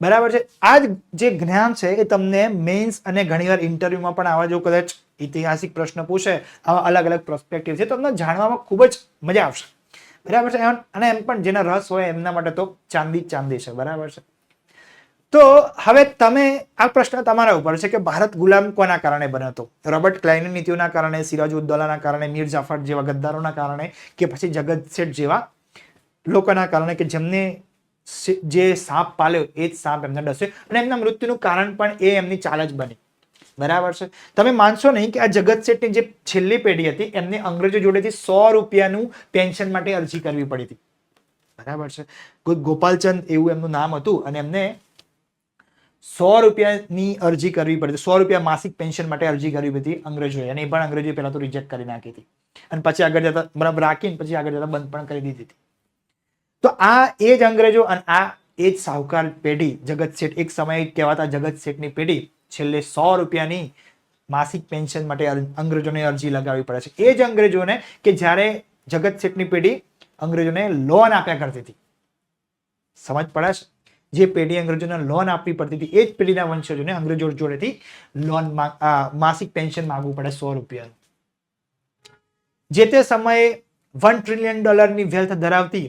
બરાબર છે. આ જે જ્ઞાન છે એ તમને મેન્સ અને ઘણીવાર ઇન્ટરવ્યુમાં પણ આવા જો કદાચ ઐતિહાસિક પ્રશ્ન પૂછે, આવા અલગ અલગ પ્રોસ્પેક્ટિવ છે, તો તમને જાણવામાં ખૂબ જ મજા આવશે. બરાબર છે. અને એમ પણ જેના રસ હોય એમના માટે તો ચાંદી છે. બરાબર છે. તો હવે તમે આ પ્રશ્ન તમારા ઉપર છે કે ભારત ગુલામ કોના કારણે બન્યો હતો? રોબર્ટ ક્લાઇવની નીતિઓના કારણે, સિરાજુદ્દૌલાના કારણે, મીર જાફર જેવા ગદ્દારોના કારણે, કે પછી જગત શેઠ જેવા લોકોના કારણે કે જેમને જે સાપ પાલ્યો એ જ સાપ એમને ડસ્યો અને એમના મૃત્યુનું કારણ પણ એ એમની ચાલ જ બની. બરાબર છે. તમે માનશો નહીં કે આ જગત શેઠની જે છેલ્લી પેઢી હતી એમને અંગ્રેજો જોડેથી 100 રૂપિયાનું પેન્શન માટે અરજી કરવી પડી હતી. બરાબર છે. ગોપાલચંદ એવું એમનું નામ હતું અને એમને 100 રૂપિયાની અરજી કરવી પડી, 100 રૂપિયા માસિક પેન્શન માટે અરજી કરવી હતી અંગ્રેજોએ, અને એ પણ અંગ્રેજોએ પહેલા તો રિજેક્ટ કરી નાખી હતી અને પછી આગળ જતા બરાબર રાખીને પછી આગળ જતા બંધ પણ કરી દીધી હતી. તો આ એ જ અંગ્રેજો અને આ એ જ સાહુકાર પેઢી જગત શેઠ, એક સમયે કહેવાતા જગત શેઠની પેઢી છેલ્લે 100 રૂપિયાની માસિક પેન્શન માટે અંગ્રેજોને અરજી લગાવવી પડે છે. એ જ અંગ્રેજોને કે જ્યારે જગત શેઠની પેઢી અંગ્રેજોને લોન આપ્યા કરતી હતી. સમજ પડે છે? જે પેઢી અંગ્રેજોને લોન આપવી પડતી હતી એ જ પેઢીના વંશજોને અંગ્રેજો જોડેથી લોન માસિક પેન્શન માંગવું પડે 100 રૂપિયાનું. જે તે સમયે $1 ટ્રિલિયન વેલ્થ ધરાવતી,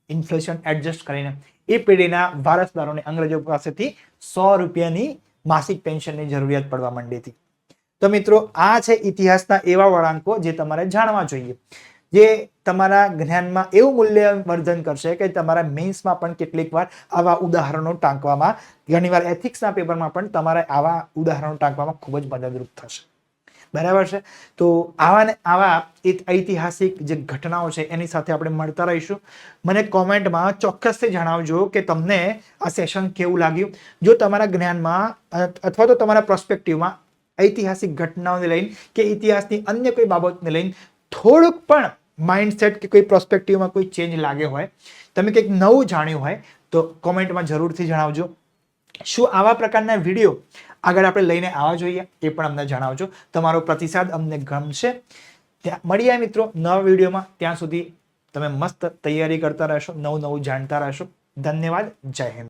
ઇન્ફ્લેશન એડજસ્ટ કરીને, એ પેઢીના વારસદારોને અંગ્રેજો પાસેથી 100 રૂપિયાની માસિક પેન્શનની જરૂરિયાત પડવા માંડી હતી. તો મિત્રો આ છે ઇતિહાસના એવા વળાંકો જે તમારે જાણવા જોઈએ, જે તમારા જ્ઞાનમાં એવું મૂલ્યવર્ધન કરશે કે તમારા મેન્સમાં પણ કેટલીક વાર આવા ઉદાહરણો ટાંકવામાં, ઘણીવાર એથિક્સના પેપરમાં પણ તમારે આવા ઉદાહરણો ટાંકવામાં ખૂબ જ મદદરૂપ થશે. બરાબર છે. તો આવા ઐતિહાસિક જે ઘટનાઓ છે એની સાથે આપણે મળતા રહીશું. મને કોમેન્ટમાં ચોક્કસથી જણાવજો કે તમને આ સેશન કેવું લાગ્યું. જો તમારા જ્ઞાનમાં અથવા તો તમારા પ્રોસ્પેક્ટિવમાં ઐતિહાસિક ઘટનાઓને લઈને કે ઇતિહાસની અન્ય કોઈ બાબતને લઈને થોડુંક પણ માઇન્ડસેટ કે કોઈ પ્રોસ્પેક્ટિવમાં કોઈ ચેન્જ લાગ્યો હોય, તમે કંઈક નવું જાણ્યું હોય, તો કોમેન્ટમાં જરૂરથી જણાવજો. શું આવા પ્રકારના વિડીયો આગળ આપણે લઈને આવવા જોઈએ એ પણ અમને જણાવજો. તમારો પ્રતિસાદ અમને ગમશે. ત્યાં મળીએ મિત્રો નવા વિડીયોમાં. ત્યાં સુધી તમે મસ્ત તૈયારી કરતા રહેશો, નવું જાણતા રહેશો. ધન્યવાદ. જય હિન્દ.